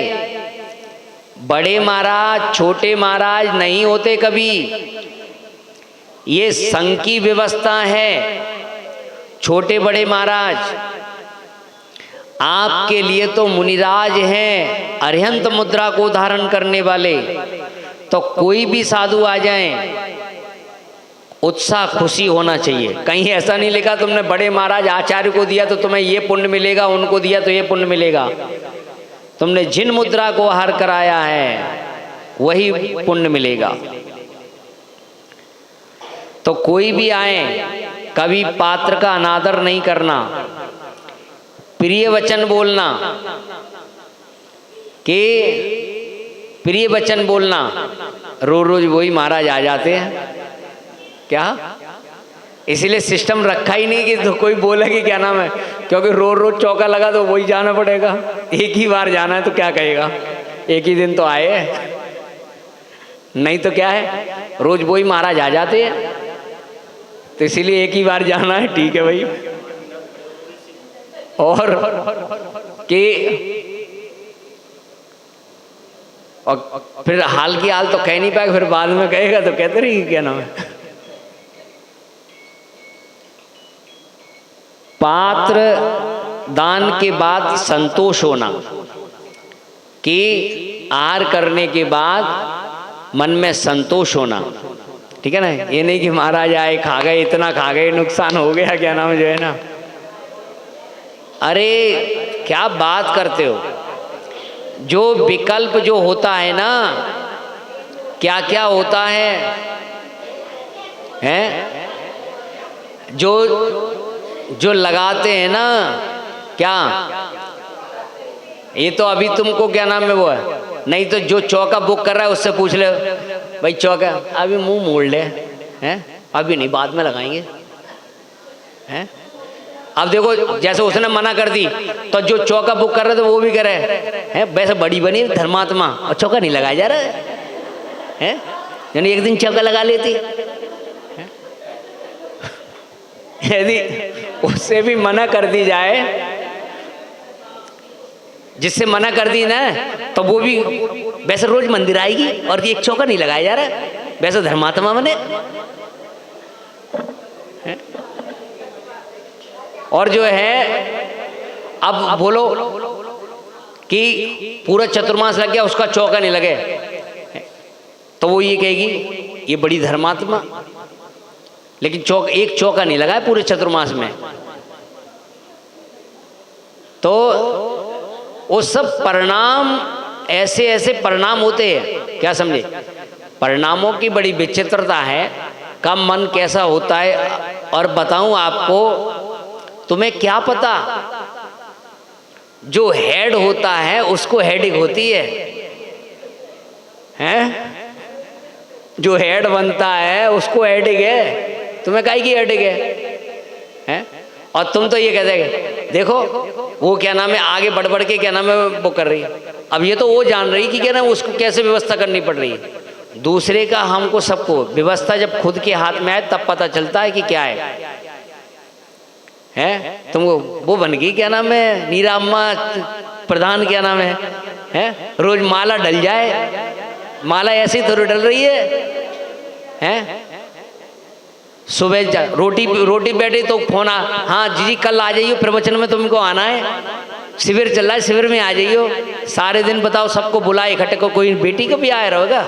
बड़े महाराज छोटे महाराज नहीं होते कभी, ये संघ की व्यवस्था है। छोटे बड़े महाराज आपके लिए तो मुनिराज हैं, अरिहंत मुद्रा को धारण करने वाले। तो कोई भी साधु आ जाएं, उत्साह खुशी होना चाहिए। कहीं ऐसा नहीं लिखा तुमने बड़े महाराज आचार्य को दिया तो तुम्हें ये पुण्य मिलेगा, उनको दिया तो ये पुण्य मिलेगा। तुमने जिन मुद्रा को आहार कराया है वही पुण्य मिलेगा। तो कोई भी आए, कभी पात्र का अनादर नहीं करना, प्रिय वचन बोलना, कि प्रिय वचन बोलना। रोज रोज वही महाराज आ जाते हैं क्या? इसीलिए सिस्टम रखा ही नहीं कि तो कोई बोले कि क्या नाम है, क्योंकि रोज रोज चौका लगा तो वही जाना पड़ेगा। एक ही बार जाना है तो क्या कहेगा, एक ही दिन तो आए, नहीं तो क्या है, रोज वही महाराज आ जाते हैं। तो इसीलिए एक ही बार जाना है, ठीक है भाई। और कि और फिर हाल की हाल तो कह नहीं पाएगा, फिर बाद में कहेगा तो कहते रहिए क्या नाम है। पात्र दान के बाद संतोष होना, कि आहार करने के बाद मन में संतोष होना। ठीक है ना। ये नहीं कि महाराज आए खा गए, इतना खा गए, नुकसान हो गया, क्या नाम जो है ना। अरे क्या बात करते हो। जो विकल्प जो होता है ना, क्या क्या होता है, हैं जो जो लगाते हैं ना, क्या ये तो अभी तुमको क्या नाम है वो है, नहीं तो जो चौका बुक कर रहा है उससे पूछ ले, भाई चौका अभी मुंह मोड़ ले, हैं अभी नहीं, बाद में लगाएंगे, हैं। अब देखो जैसे उसने मना कर दी, तो जो चौका बुक कर रहे थे वो भी करे हैं, वैसे बड़ी बनी धर्मात्मा और चौका नहीं लगाया जा रहा है, यानी एक दिन चौका लगा लेती। यदि उससे भी मना कर दी जाए, जिससे मना कर दी ना, तो वो भी वैसे रोज मंदिर आएगी और एक चौका नहीं लगाया जा रहा, वैसे धर्मात्मा बने। और जो है अब बोलो कि पूरा चतुर्मास लग गया, उसका चौका नहीं लगे, तो वो ये कहेगी ये बड़ी धर्मात्मा, लेकिन एक चौका नहीं लगा है पूरे चतुर्मास में। तो वो सब परिणाम, ऐसे ऐसे परिणाम होते हैं, क्या समझे। परिणामों की बड़ी विचित्रता है, कब मन कैसा होता है। और बताऊं आपको, तुम्हें क्या पता, जो हेड होता है उसको हेडिक होती है, हैं? जो हेड बनता है उसको हेडिक है, तुम्हें काहे की हेडिक है? और तुम तो ये कहते देखो वो क्या नाम है, आगे बढ़ बढ़ के क्या नाम है वो कर रही है। अब ये तो वो जान रही कि क्या नाम उसको कैसे व्यवस्था करनी पड़ रही है। दूसरे का हमको सबको व्यवस्था जब खुद के हाथ में आए तब पता चलता है कि क्या है। तुमको वो बन गई क्या नाम है नीरा अम्मा प्रधान, क्या नाम है? रोज माला डल जाए, माला ऐसी थोड़ी डल रही है? सुबह रोटी बैठे तो फोन हाँ जी कल आ जाइयो, प्रवचन में तुमको आना है, शिविर चल रहा है, शिविर में आ जाइयो। सारे दिन बताओ सबको बुलाए इकट्ठे को, कोई बेटी को भी आया रहेगा।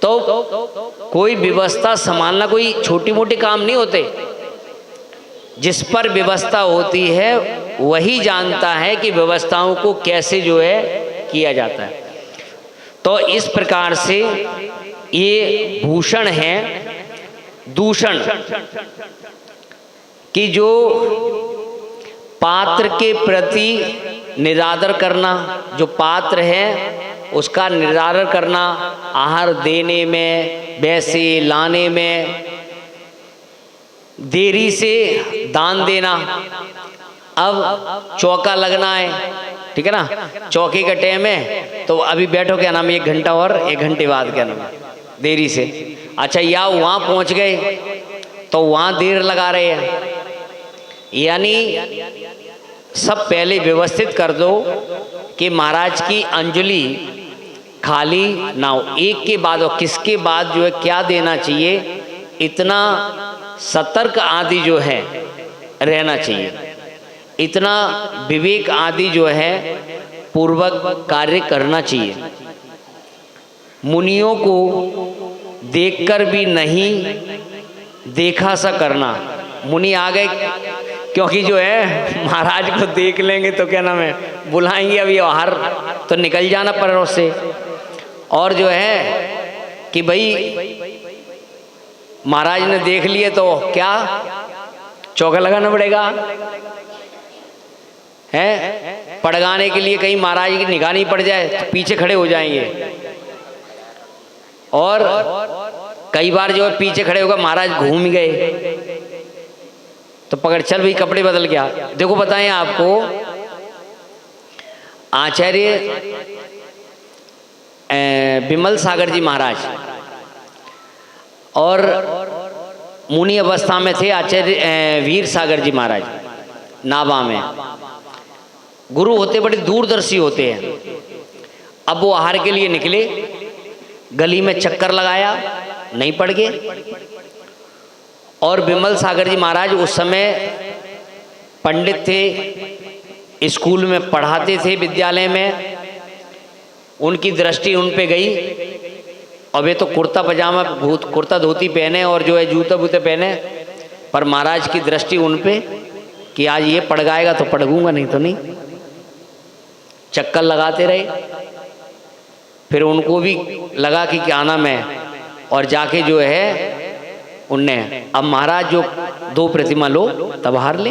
तो कोई व्यवस्था संभालना कोई छोटी मोटी काम नहीं होते। जिस पर व्यवस्था होती है वही जानता है कि व्यवस्थाओं को कैसे जो है किया जाता है। तो इस प्रकार से ये भूषण है दूषण कि जो पात्र के प्रति निरादर करना, जो पात्र है उसका निरादर करना, आहार देने में, वैसे लाने में, देरी से दान देना। अब चौका लगना है, ठीक है ना, चौके का टाइम है तो अभी बैठो क्या नाम 1 घंटा और 1 घंटे बाद क्या नाम देरी से। अच्छा या वहाँ पहुँच गए तो वहाँ देर लगा रहे हैं, यानी सब पहले व्यवस्थित कर दो कि महाराज की अंजलि खाली ना हो, एक के बाद और किसके बाद जो है क्या देना चाहिए, इतना सतर्क आदि जो है रहना चाहिए, इतना विवेक आदि जो है पूर्वक कार्य करना चाहिए। मुनियों को देखकर भी नहीं देखा सा करना। मुनि आ गए क्योंकि जो है महाराज को देख लेंगे तो क्या नाम है बुलाएंगे, अभी बाहर तो निकल जाना परों से। और जो है कि भाई महाराज ने देख लिए तो क्या चौका लगाना पड़ेगा, है पड़गाने के लिए कहीं महाराज की निगाह नहीं पड़ जाए तो पीछे खड़े हो जाएंगे। और कई बार जो है पीछे खड़े होकर महाराज घूम गए तो पकड़ चल भाई कपड़े बदल गया। देखो बताएं आपको, आचार्य विमल सागर जी महाराज और मुनि अवस्था में थे आचार्य वीर सागर जी महाराज नाभा में। गुरु होते बड़े दूरदर्शी होते हैं। अब वो आहार के लिए निकले, गली में चक्कर लगाया, नहीं पड़ गए। और विमल सागर जी महाराज उस समय पंडित थे, स्कूल में पढ़ाते थे, विद्यालय में। उनकी दृष्टि उन पे गई और वे तो कुर्ता पजामा कुर्ता धोती पहने और जो है जूते बूते पहने, पर महाराज की दृष्टि उन पे कि आज ये पड़ जाएगा तो पड़ूंगा, नहीं तो नहीं। चक्कर लगाते रहे, फिर उनको भी लगा कि क्या नाम है, और जाके जो है उनने अब महाराज जो 2 प्रतिमा लो तब हार ले,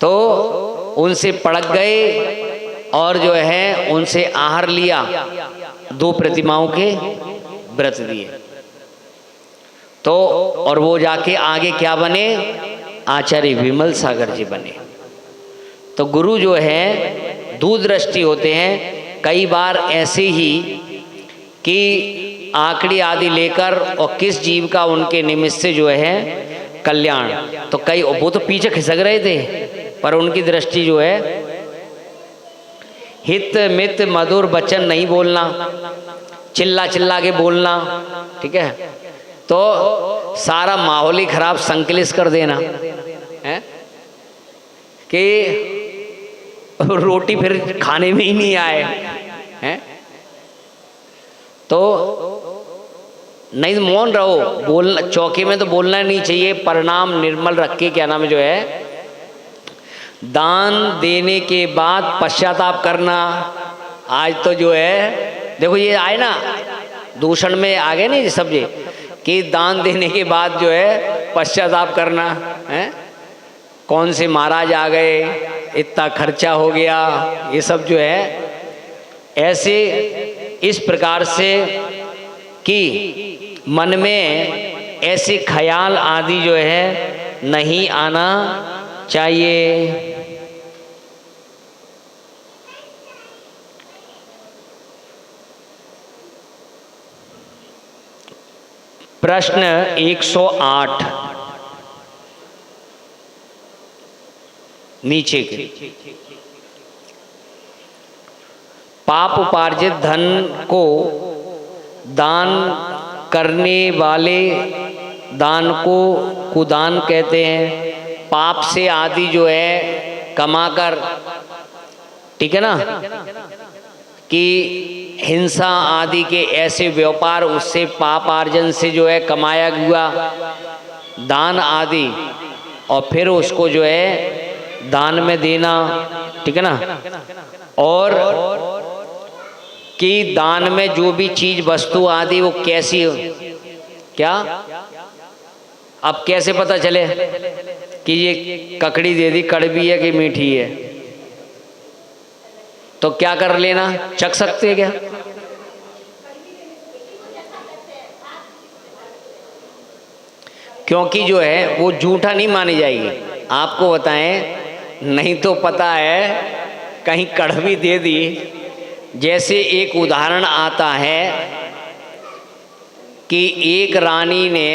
तो उनसे पड़क गए और जो है उनसे आहार लिया, 2 प्रतिमाओं के व्रत दिए। तो और वो जाके आगे क्या बने, आचार्य विमल सागर जी बने। तो गुरु जो है दूरदृष्टि होते हैं। कई बार ऐसे ही कि आंकड़ी आदि लेकर और किस जीव का उनके निमित्त से जो है कल्याण, तो कई वो तो पीछे खिसक रहे थे, पर उनकी दृष्टि जो है हित मित मधुर वचन नहीं बोलना, चिल्ला चिल्ला के बोलना, ठीक है, तो सारा माहौल ही खराब संकलित कर देना है कि रोटी फिर खाने में ही नहीं आए हैं। तो नहीं, मौन रहो, बोलना चौके में तो बोलना नहीं चाहिए, परिणाम निर्मल रख के क्या नाम जो है दान देने के बाद पश्चाताप करना। आज तो जो है देखो ये आए ना दूषण में आ गए नहीं सब ये कि दान देने के बाद जो है पश्चाताप करना है। कौन से महाराज आ गए, इतना खर्चा हो गया, ये सब जो है ऐसे इस प्रकार से कि मन में ऐसे ख्याल आदि जो है नहीं आना चाहिए। प्रश्न 108 नीचे के, पाप उपार्जित धन को दान करने वाले दान को कुदान कहते हैं। पाप से आदि जो है कमाकर, ठीक है ना, कि हिंसा आदि के ऐसे व्यापार, उससे पाप अर्जन से जो है कमाया हुआ दान आदि, और फिर उसको जो है दान में देना, ठीक है ना, और कि दान में जो भी चीज वस्तु आदि वो कैसी हो, क्या अब कैसे पता चले कि ये ककड़ी दे दी कड़वी है कि मीठी है, तो क्या कर लेना, चख सकते हैं क्या? क्योंकि जो है वो झूठा नहीं मानी जाएगी। आपको बताएं, नहीं तो पता है कहीं कड़वी दे दी। जैसे एक उदाहरण आता है कि एक रानी ने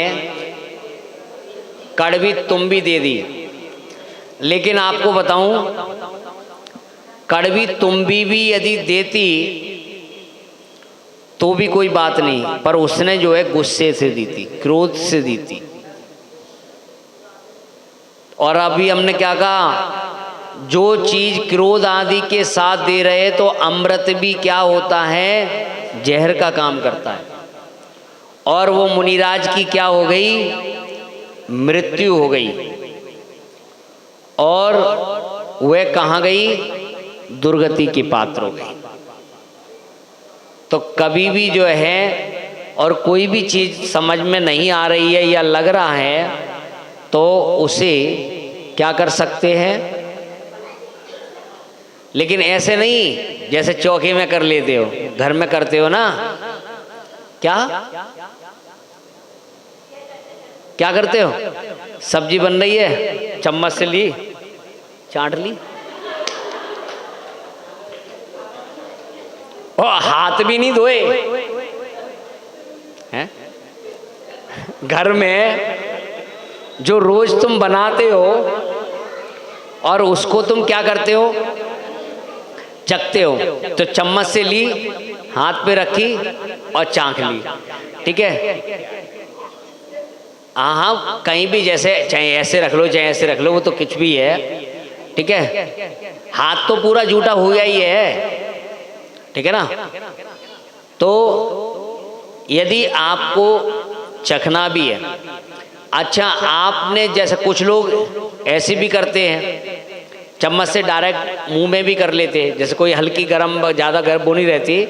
कड़वी तुम्बी दे दी, लेकिन आपको बताऊं कड़वी तुम्बी भी यदि देती तो भी कोई बात नहीं, पर उसने जो है गुस्से से दी थी, क्रोध से दी थी। और अभी हमने क्या कहा, जो चीज क्रोध आदि के साथ दे रहे तो अमृत भी क्या होता है, जहर का काम करता है। और वो मुनिराज की क्या हो गई, मृत्यु हो गई, और वह कहाँ गई, दुर्गति की पात्र हो गई। तो कभी भी जो है और कोई भी चीज समझ में नहीं आ रही है या लग रहा है तो उसे क्या कर सकते हैं, लेकिन ऐसे नहीं जैसे चौके में कर लेते हो, घर में करते हो ना, क्या क्या करते हो, सब्जी बन रही है, चम्मच से ली, चाट ली, और हाथ भी नहीं धोए हैं। घर में जो रोज तुम बनाते हो और उसको तुम क्या करते हो, चखते हो, तो चम्मच से ली, हाथ पे रखी और चाख ली, ठीक है। हाँ, कहीं भी जैसे चाहे ऐसे रख लो चाहे ऐसे रख लो, वो तो कुछ भी है, ठीक है। हाथ तो पूरा जूठा हुआ ही है, ठीक है ना। तो यदि आपको चखना भी है, अच्छा आपने, जैसे कुछ लोग ऐसे भी करते हैं, चम्मच से डायरेक्ट मुंह में भी कर लेते हैं, जैसे कोई हल्की गरम, ज़्यादा गर्म वो नहीं रहती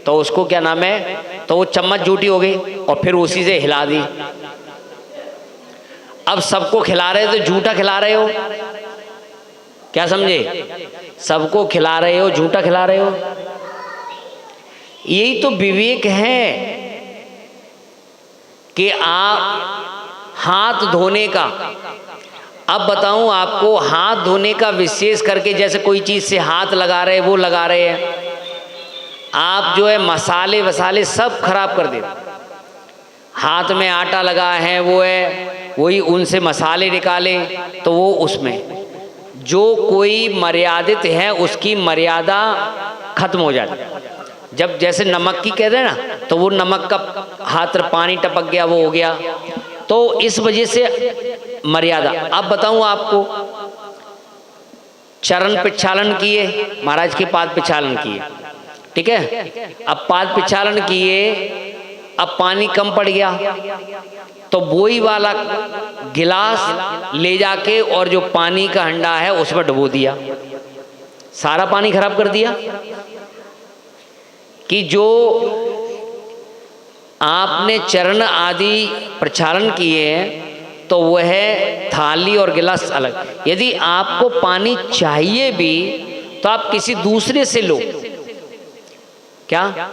तो उसको क्या नाम है, तो वो चम्मच झूठी हो गई और फिर उसी से हिला दी। अब सबको खिला रहे हो तो झूठा खिला रहे हो, क्या समझे? सबको खिला रहे हो, झूठा खिला रहे हो। यही तो विवेक है कि आप हाथ धोने का, अब बताऊं आपको, हाथ धोने का विशेष करके, जैसे कोई चीज से हाथ लगा रहे, वो लगा रहे हैं, आप जो है मसाले वसाले सब खराब कर देते। हाथ में आटा लगा है, वो है वही, उनसे मसाले निकाले तो वो उसमें जो कोई मर्यादित है उसकी मर्यादा खत्म हो जाती है। जब जैसे नमक की कह रहे हैं ना, तो वो नमक का हाथ पानी टपक गया, वो हो गया, तो इस वजह से मर्यादा। अब बताऊं आपको, चरण प्रक्षालन किए, महाराज के पाद प्रक्षालन किए, ठीक है, अब पाद प्रक्षालन किए, अब पानी कम पड़ गया तो वही वाला गिलास ले जाके और जो पानी का हंडा है उसमें डुबो दिया, सारा पानी खराब कर दिया। कि जो आपने चरण आदि प्रक्षालन किए हैं तो वह थाली और गिलास अलग। यदि आपको पानी चाहिए भी तो आप किसी दूसरे से लो, क्या?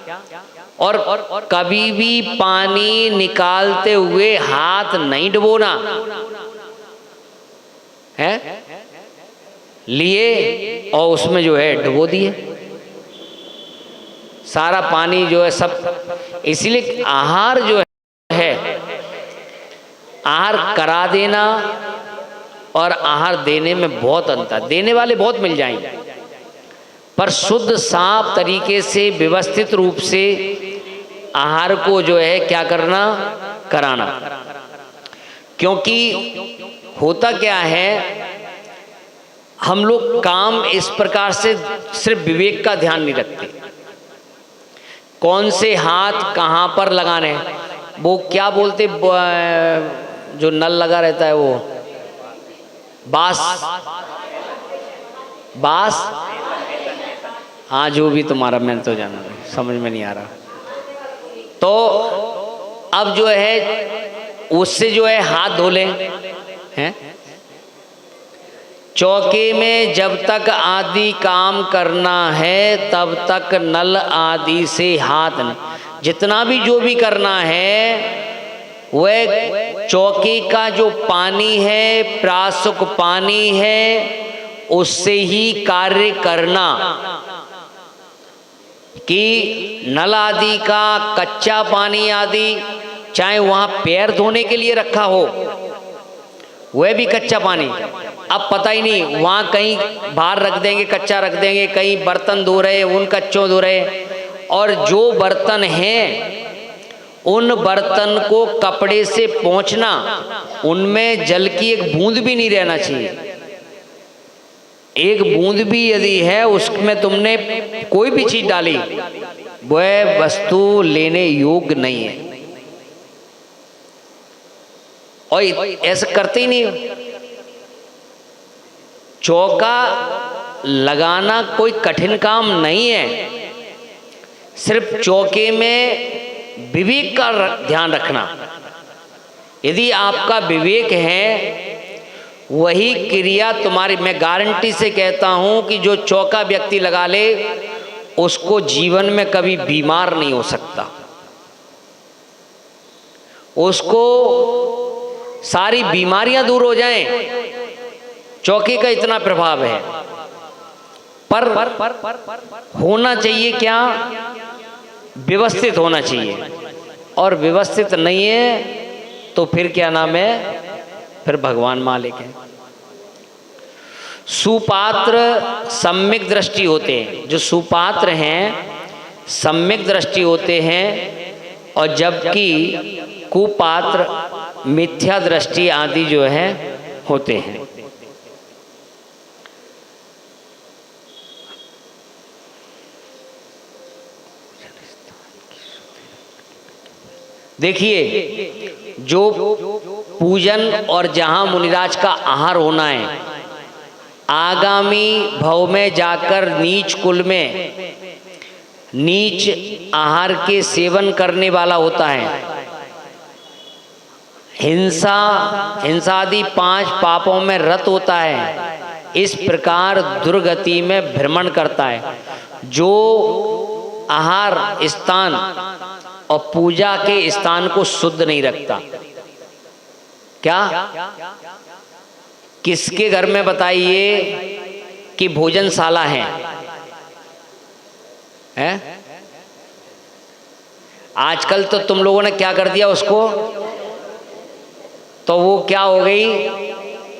और कभी भी पानी निकालते हुए हाथ नहीं डुबोना है, लिए और उसमें जो है डुबो दिए सारा पानी जो है सब। इसलिए आहार जो है, आहार करा देना और आहार देने में बहुत अंतर। देने वाले बहुत मिल जाएंगे, पर शुद्ध साफ तरीके से व्यवस्थित रूप से आहार को जो है क्या करना, कराना। क्योंकि होता क्या है, हम लोग काम इस प्रकार से सिर्फ विवेक का ध्यान नहीं रखते, कौन से हाथ कहाँ पर लगाने हैं। वो क्या बोलते, जो नल लगा रहता है, वो बांस, बांस, हाँ जो भी तुम्हारा, मैंने तो जाना नहीं, समझ में नहीं आ रहा। तो अब जो है उससे जो है हाथ धो लें, हैं? चौके में जब तक आदि काम करना है तब तक नल आदि से हाथ नहीं, जितना भी जो भी करना है वह चौके का जो पानी है, प्रासुक पानी है, उससे ही कार्य करना। कि नल आदि का कच्चा पानी आदि, चाहे वहाँ पैर धोने के लिए रखा हो वह भी कच्चा पानी, अब पता ही नहीं, वहाँ कहीं बाहर रख देंगे, कच्चा रख देंगे, कहीं बर्तन धो रहे उन कच्चों धो रहे, और जो बर्तन हैं उन बर्तन को कपड़े से पोंछना, उनमें जल की एक बूंद भी नहीं रहना चाहिए। एक बूंद भी यदि है उसमें तुमने कोई भी चीज डाली, वह वस्तु लेने योग्य नहीं है। और ऐसा करते ही नहीं। चौका लगाना कोई कठिन काम नहीं है, सिर्फ चौके में विवेक का ध्यान रखना। यदि आपका विवेक है, वही क्रिया तुम्हारी, मैं गारंटी से कहता हूं कि जो चौका व्यक्ति लगा ले उसको जीवन में कभी बीमार नहीं हो सकता, उसको सारी बीमारियां दूर हो जाएं, चौके का इतना प्रभाव है। पर होना चाहिए क्या, व्यवस्थित होना चाहिए, और व्यवस्थित नहीं है तो फिर क्या नाम है, फिर भगवान मालिक है। सुपात्र सम्यक दृष्टि होते हैं, जो सुपात्र हैं सम्यक दृष्टि होते हैं, और जबकि कुपात्र मिथ्या दृष्टि आदि जो है होते हैं। देखिए, जो पूजन और जहाँ मुनिराज का आहार होना है, आगामी भव में जाकर नीच कुल में नीच आहार के सेवन करने वाला होता है। हिंसादि 5 पापों में रत होता है। इस प्रकार दुर्गति में भ्रमण करता है। जो आहार स्थान और पूजा के स्थान को शुद्ध नहीं रखता। क्या किसके घर में बताइए कि भोजनशाला है? आजकल तो तुम लोगों ने क्या कर दिया उसको, तो वो क्या हो गई,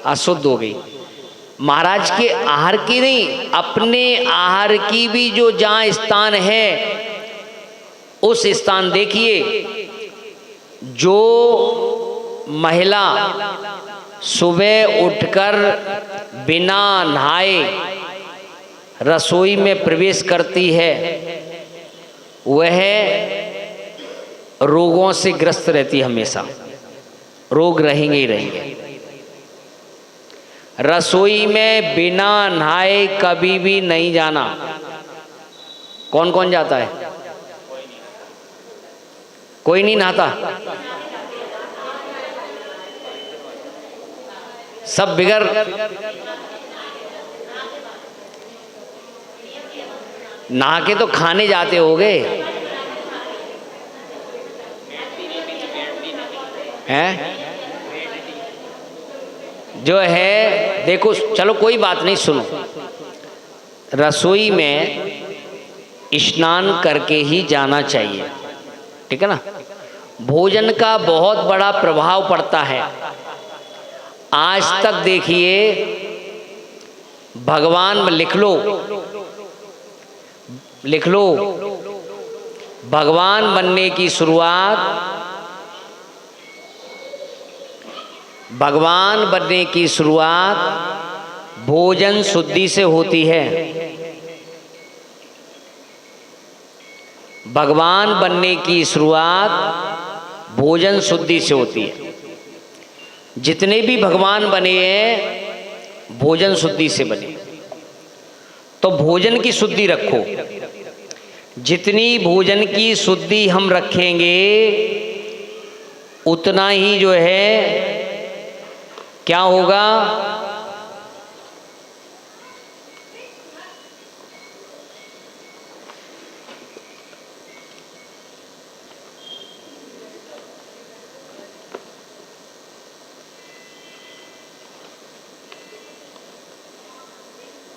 अशुद्ध हो गई। महाराज के आहार की नहीं, अपने आहार की भी जो जहाँ स्थान है उस स्थान देखिए। जो महिला सुबह उठकर बिना नहाए रसोई में प्रवेश करती है वह रोगों से ग्रस्त रहती है। हमेशा रोग रहेंगे ही रहेंगे। रसोई में बिना नहाए कभी भी नहीं जाना। कौन कौन जाता है? कोई नहीं नहाता, सब बिगड़। नहा के तो खाने जाते होगे हैं? जो है देखो, चलो कोई बात नहीं, सुनो। रसोई में स्नान करके ही जाना चाहिए, ठीक है ना। भोजन का बहुत बड़ा प्रभाव पड़ता है। आज तक देखिए, भगवान लिख लो, भगवान बनने की शुरुआत भोजन शुद्धि से होती है। भगवान बनने की शुरुआत भोजन शुद्धि से होती है। जितने भी भगवान बने हैं भोजन शुद्धि से बने। तो भोजन की शुद्धि रखो। जितनी भोजन की शुद्धि हम रखेंगे उतना ही जो है क्या होगा,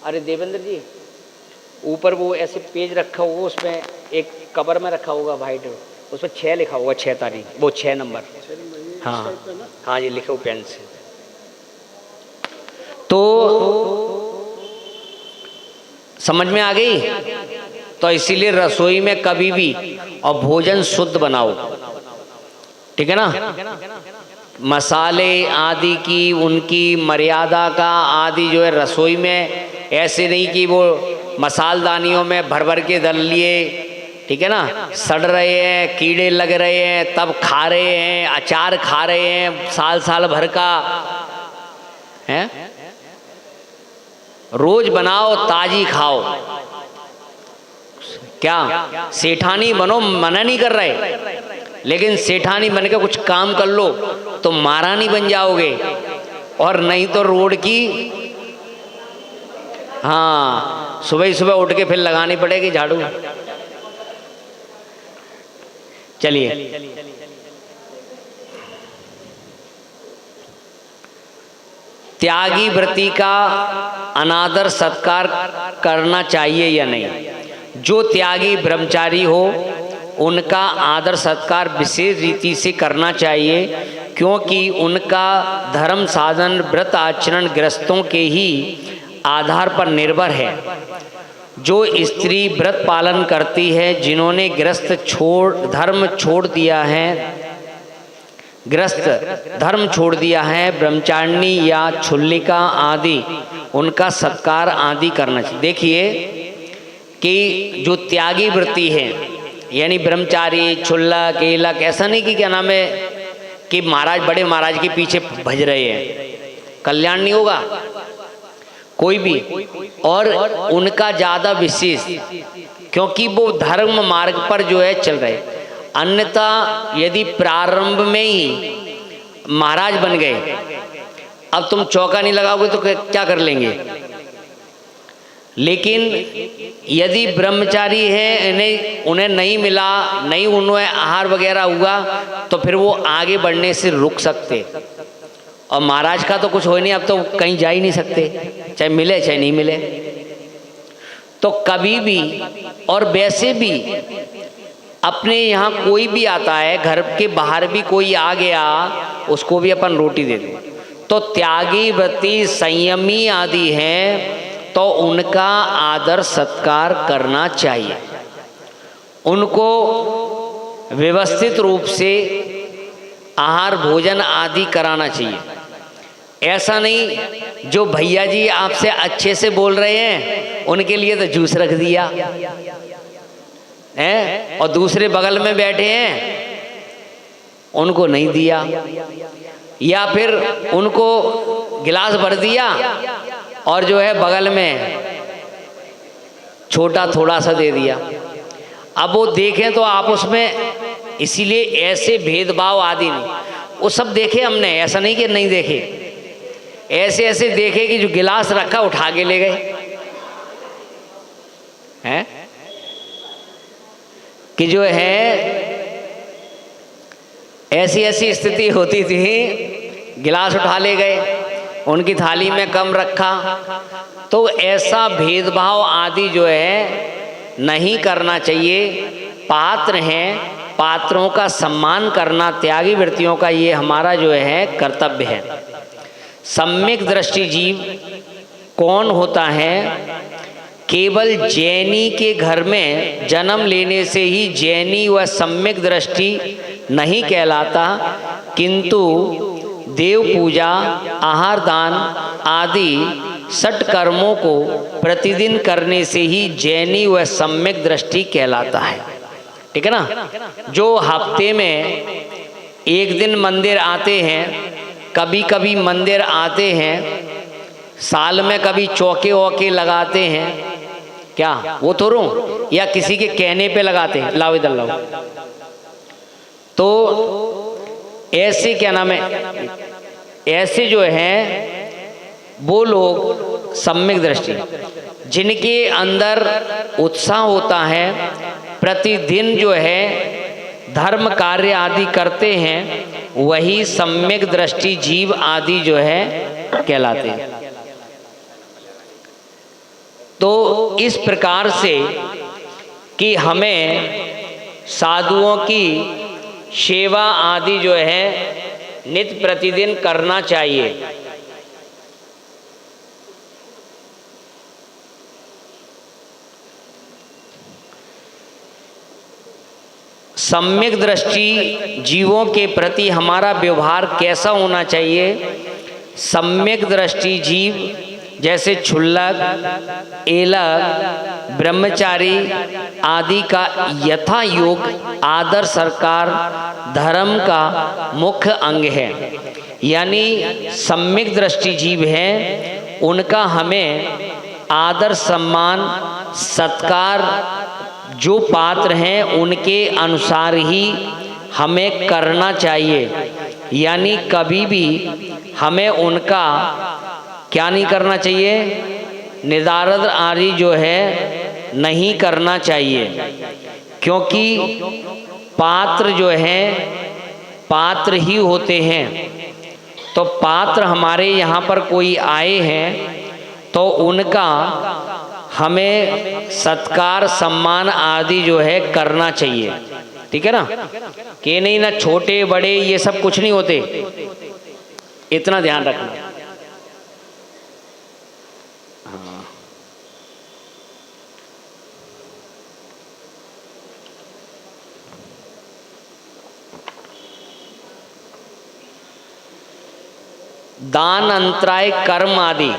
अरे देवेंद्र जी, ऊपर वो ऐसे पेज रखा होगा, उसमें एक कवर में रखा होगा वाइट, उसमें 6 लिखा होगा, 6 तारीख, वो 6 नंबर। हाँ हाँ जी, लिखे हो पेन से। तो समझ में आ गई। तो इसीलिए रसोई में कभी भी और भोजन शुद्ध बनाओ, ठीक है ना। मसाले आदि की उनकी मर्यादा का आदि जो है रसोई में, ऐसे नहीं कि वो मसालदानियों में भर भर के डाल लिए, ठीक है ना, सड़ रहे हैं, कीड़े लग रहे हैं, तब खा रहे हैं, अचार खा रहे हैं साल साल भर का है। रोज बनाओ, ताजी खाओ। क्या सेठानी बनो, मना नहीं कर रहे, लेकिन सेठानी बनकर कुछ काम कर लो तो महारानी बन जाओगे, और नहीं तो रोड की, हाँ, सुबह सुबह उठ के फिर लगानी पड़ेगी झाड़ू। चलिए, त्यागी व्रती का अनादर सत्कार करना चाहिए या नहीं? जो त्यागी ब्रह्मचारी हो उनका आदर सत्कार विशेष रीति से करना चाहिए, क्योंकि उनका धर्म साधन व्रत आचरण गृहस्थों के ही आधार पर निर्भर है। जो स्त्री व्रत पालन करती है, जिन्होंने गृहस्थ धर्म छोड़ दिया है, ब्रह्मचारिणी या छुल्लिका आदि, उनका सत्कार आदि करना चाहिए। देखिए कि जो त्यागी व्रती है यानी ब्रह्मचारी, क्षुल्लक, केलक, ऐसा नहीं कि क्या नाम है कि महाराज बड़े महाराज के पीछे भज रहे हैं, कल्याण नहीं होगा कोई भी। और उनका ज्यादा विशेष, क्योंकि वो धर्म मार्ग पर जो है चल रहे। अन्यथा यदि प्रारंभ में ही महाराज बन गए, अब तुम चौका नहीं लगाओगे तो क्या कर लेंगे। लेकिन यदि ब्रह्मचारी है, उन्हें नहीं मिला, नहीं उन्हें आहार वगैरह हुआ, तो फिर वो आगे बढ़ने से रुक सकते। और महाराज का तो कुछ हो नहीं, अब तो कहीं जा ही नहीं सकते, चाहे मिले चाहे नहीं मिले। तो कभी भी, और वैसे भी अपने यहाँ कोई भी आता है, घर के बाहर भी कोई आ गया, उसको भी अपन रोटी दे दें। तो त्यागी, व्रती, संयमी आदि हैं, तो उनका आदर सत्कार करना चाहिए। उनको व्यवस्थित रूप से आहार भोजन आदि कराना चाहिए। ऐसा नहीं जो भैया जी आपसे अच्छे से बोल रहे हैं उनके लिए तो जूस रख दिया है, और दूसरे बगल में बैठे हैं उनको नहीं दिया, या फिर उनको गिलास भर दिया और जो है बगल में छोटा थोड़ा सा दे दिया। अब वो देखें तो आपस में, इसीलिए ऐसे भेदभाव आदि नहीं, वो सब देखे हमने, ऐसा नहीं कि नहीं देखे, ऐसे ऐसे देखे कि जो गिलास रखा उठा के ले गए हैं, कि जो है ऐसी ऐसी स्थिति होती थी, गिलास उठा ले गए, उनकी थाली में कम रखा। तो ऐसा भेदभाव आदि जो है नहीं करना चाहिए। पात्र हैं, पात्रों का सम्मान करना त्यागी वृत्तियों का ये हमारा जो है कर्तव्य है। सम्यक दृष्टि जीव कौन होता है? केवल जैनी के घर में जन्म लेने से ही जैनी व सम्यक दृष्टि नहीं कहलाता, किंतु देव पूजा, आहार दान आदि सट कर्मों को प्रतिदिन करने से ही जैनी व सम्यक दृष्टि कहलाता है। ठीक है ना। जो हफ्ते में एक दिन मंदिर आते हैं, कभी कभी मंदिर आते हैं, साल में कभी चौके वौके लगाते हैं, क्या वो तो रू या किसी के कहने पे लगाते हैं, लाओ इधर लाओ, तो ऐसे क्या नाम है, ऐसे जो हैं वो लोग सम्यक दृष्टि, जिनके अंदर उत्साह होता है, प्रतिदिन जो है धर्म कार्य आदि करते हैं, वही सम्यक दृष्टि जीव आदि जो है कहलाते हैं। तो इस प्रकार से कि हमें साधुओं की सेवा आदि जो है नित्य प्रतिदिन करना चाहिए। सम्यक दृष्टि जीवों के प्रति हमारा व्यवहार कैसा होना चाहिए? सम्यक दृष्टि जीव जैसे क्षुल्लक, एलक, ब्रह्मचारी आदि का यथा योग आदर सत्कार धर्म का मुख्य अंग है। यानी सम्यक दृष्टि जीव हैं, उनका हमें आदर सम्मान सत्कार जो पात्र हैं उनके अनुसार ही हमें करना चाहिए। यानी कभी भी हमें उनका क्या नहीं करना चाहिए? निदारद आदि जो है नहीं करना चाहिए, क्योंकि पात्र जो है पात्र ही होते हैं। तो पात्र हमारे यहाँ पर कोई आए हैं तो उनका हमें सत्कार सम्मान आदि जो है करना चाहिए। ठीक है ना, कि नहीं ना छोटे बड़े ये सब कुछ नहीं होते, इतना ध्यान रखना। हाँ। दान अंतराय कर्म आदि,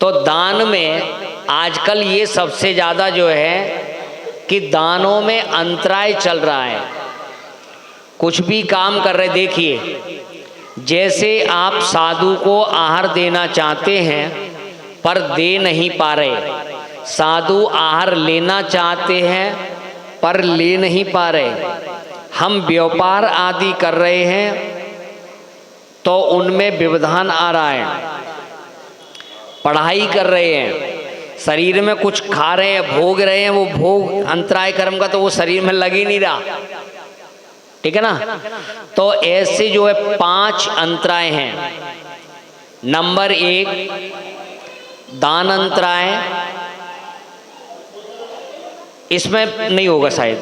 तो दान में आजकल ये सबसे ज़्यादा जो है कि दानों में अंतराय चल रहा है। कुछ भी काम कर रहे, देखिए जैसे आप साधु को आहार देना चाहते हैं पर दे नहीं पा रहे, साधु आहार लेना चाहते हैं पर ले नहीं पा रहे। हम व्यापार आदि कर रहे हैं तो उनमें व्यवधान आ रहा है। पढ़ाई कर रहे हैं, शरीर में कुछ खा रहे हैं, भोग रहे हैं, वो भोग अंतराय कर्म का तो वो शरीर में लग ही नहीं रहा, ठीक है ना। तो ऐसे जो है 5 अंतराय हैं। नंबर 1 दान अंतराय, इसमें नहीं होगा शायद।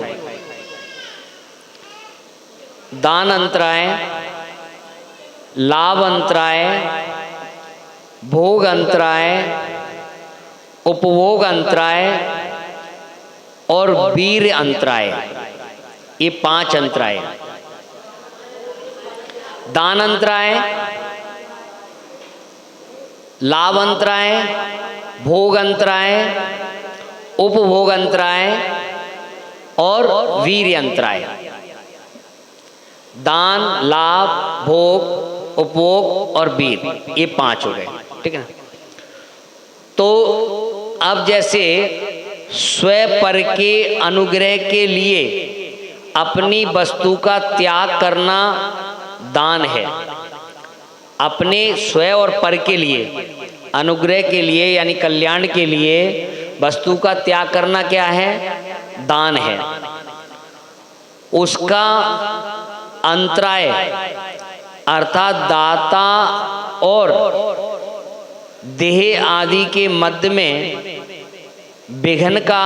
दान अंतराय, लाभ अंतराय, भोग अंतराय, उपभोग अंतराय और वीर अंतराय, ये 5 अंतराय। दान अंतराय, लाभ अंतराय, भोग अंतराय, उपभोग अंतराय और वीर अंतराय। दान, लाभ, भोग, उपभोग और वीर, ये 5 हो गए, ठीक है ना। तो अब जैसे स्वपर के अनुग्रह के लिए अपनी वस्तु का त्याग करना दान है। अपने स्व और पर के लिए, अनुग्रह के लिए यानी कल्याण के लिए वस्तु का त्याग करना क्या है? दान है। उसका अंतराय अर्थात दाता और देह आदि के मध्य में विघ्न का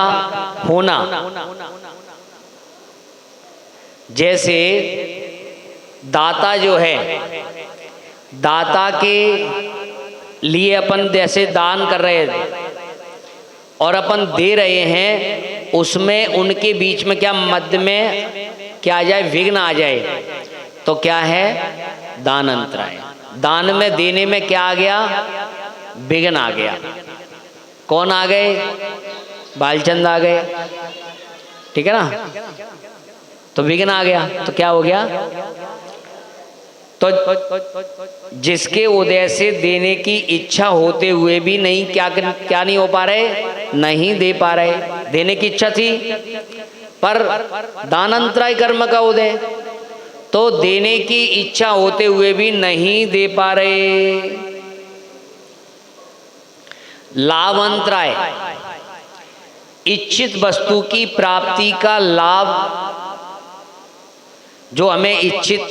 होना, जैसे दाता जो है, दाता के लिए अपन जैसे दान कर रहे हैं और अपन दे रहे हैं, उसमें उनके बीच में क्या मध्य में क्या आ जाए? विघ्न आ जाए, तो क्या है? दान अंतराय। दान में देने में क्या आ गया? विघ्न आ गया। कौन आ गए? बालचंद आ गए, ठीक है ना। तो विघ्न आ गया तो क्या हो गया? तो जिसके उदय से देने की इच्छा होते हुए भी नहीं क्या नहीं हो पा रहे? नहीं दे पा रहे। देने की इच्छा थी पर दान अंतराय कर्म का उदय, तो देने की इच्छा होते हुए भी नहीं दे पा रहे। लाभ अंतराय, इच्छित वस्तु की प्राप्ति का लाभ, जो हमें इच्छित,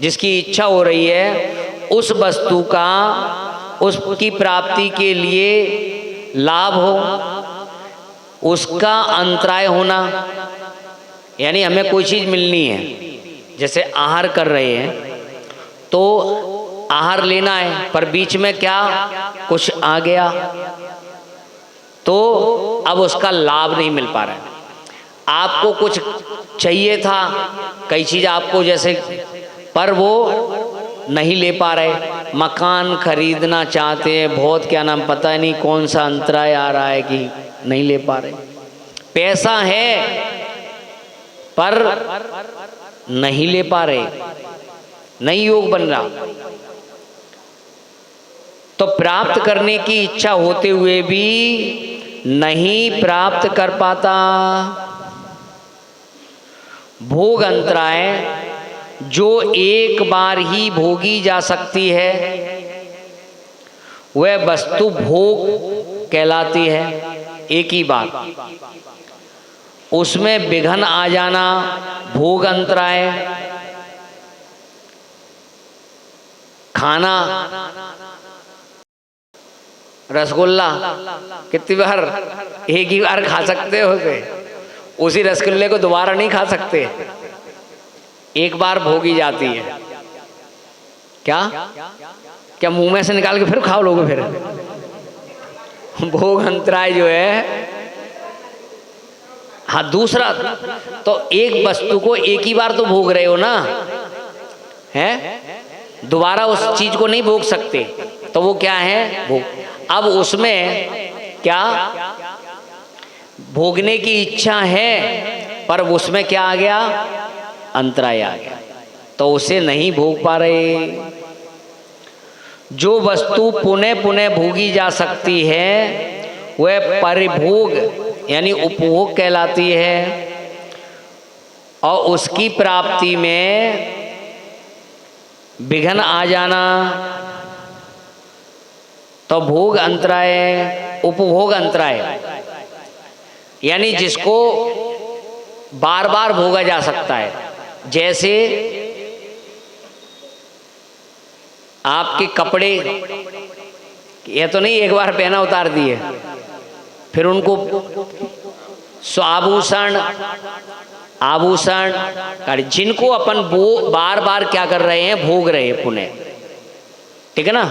जिसकी इच्छा हो रही है उस वस्तु का, उसकी प्राप्ति के लिए लाभ हो, उसका अंतराय होना। यानी हमें कोई चीज़ मिलनी है, जैसे आहार कर रहे हैं तो आहार लेना है पर बीच में क्या कुछ आ गया तो अब उसका लाभ नहीं मिल पा रहा है। आपको कुछ चाहिए था, कई चीज़ आपको जैसे, पर वो नहीं ले पा रहे। मकान खरीदना चाहते हैं, बहुत क्या नाम, पता नहीं कौन सा अंतराय आ रहा है कि नहीं ले पा रहे। पैसा है पर नहीं ले पा रहे, नहीं योग बन रहा। तो प्राप्त करने की इच्छा होते हुए भी नहीं प्राप्त कर पाता। भोग अंतराय, जो एक बार ही भोगी जा सकती है वह वस्तु भोग कहलाती है, एक ही बार। उसमें विघ्न आ जाना भोग अंतराय। खाना, रसगुल्ला कितनी बार, एक ही बार खा सकते हो, उसी रसगुल्ले को दोबारा नहीं खा सकते, एक बार भोगी जाती है। क्या क्या मुंह में से निकाल के फिर खाओ लोगे? फिर भोग अंतराय जो है। हाँ, दूसरा तो एक वस्तु को एक ही बार तो भोग रहे हो ना, है, दोबारा उस चीज को नहीं भोग सकते, तो वो क्या है? भोग। अब उसमें क्या भोगने की इच्छा है, पर उसमें क्या आ गया, अंतराय आ गया, तो उसे नहीं भोग पा रहे। जो वस्तु पुनः पुनः भोगी जा सकती है वह परिभोग यानी उपभोग कहलाती है, और उसकी प्राप्ति में विघ्न आ जाना तो भोग अंतराय, उपभोग अंतराय, यानी जिसको बार बार भोगा जा सकता है। जैसे आपके कपड़े, यह तो नहीं एक बार पहना उतार दिए, फिर उनको आभूषण जिनको अपन बार बार क्या कर रहे हैं, भोग रहे हैं पुण्य, ठीक है ना,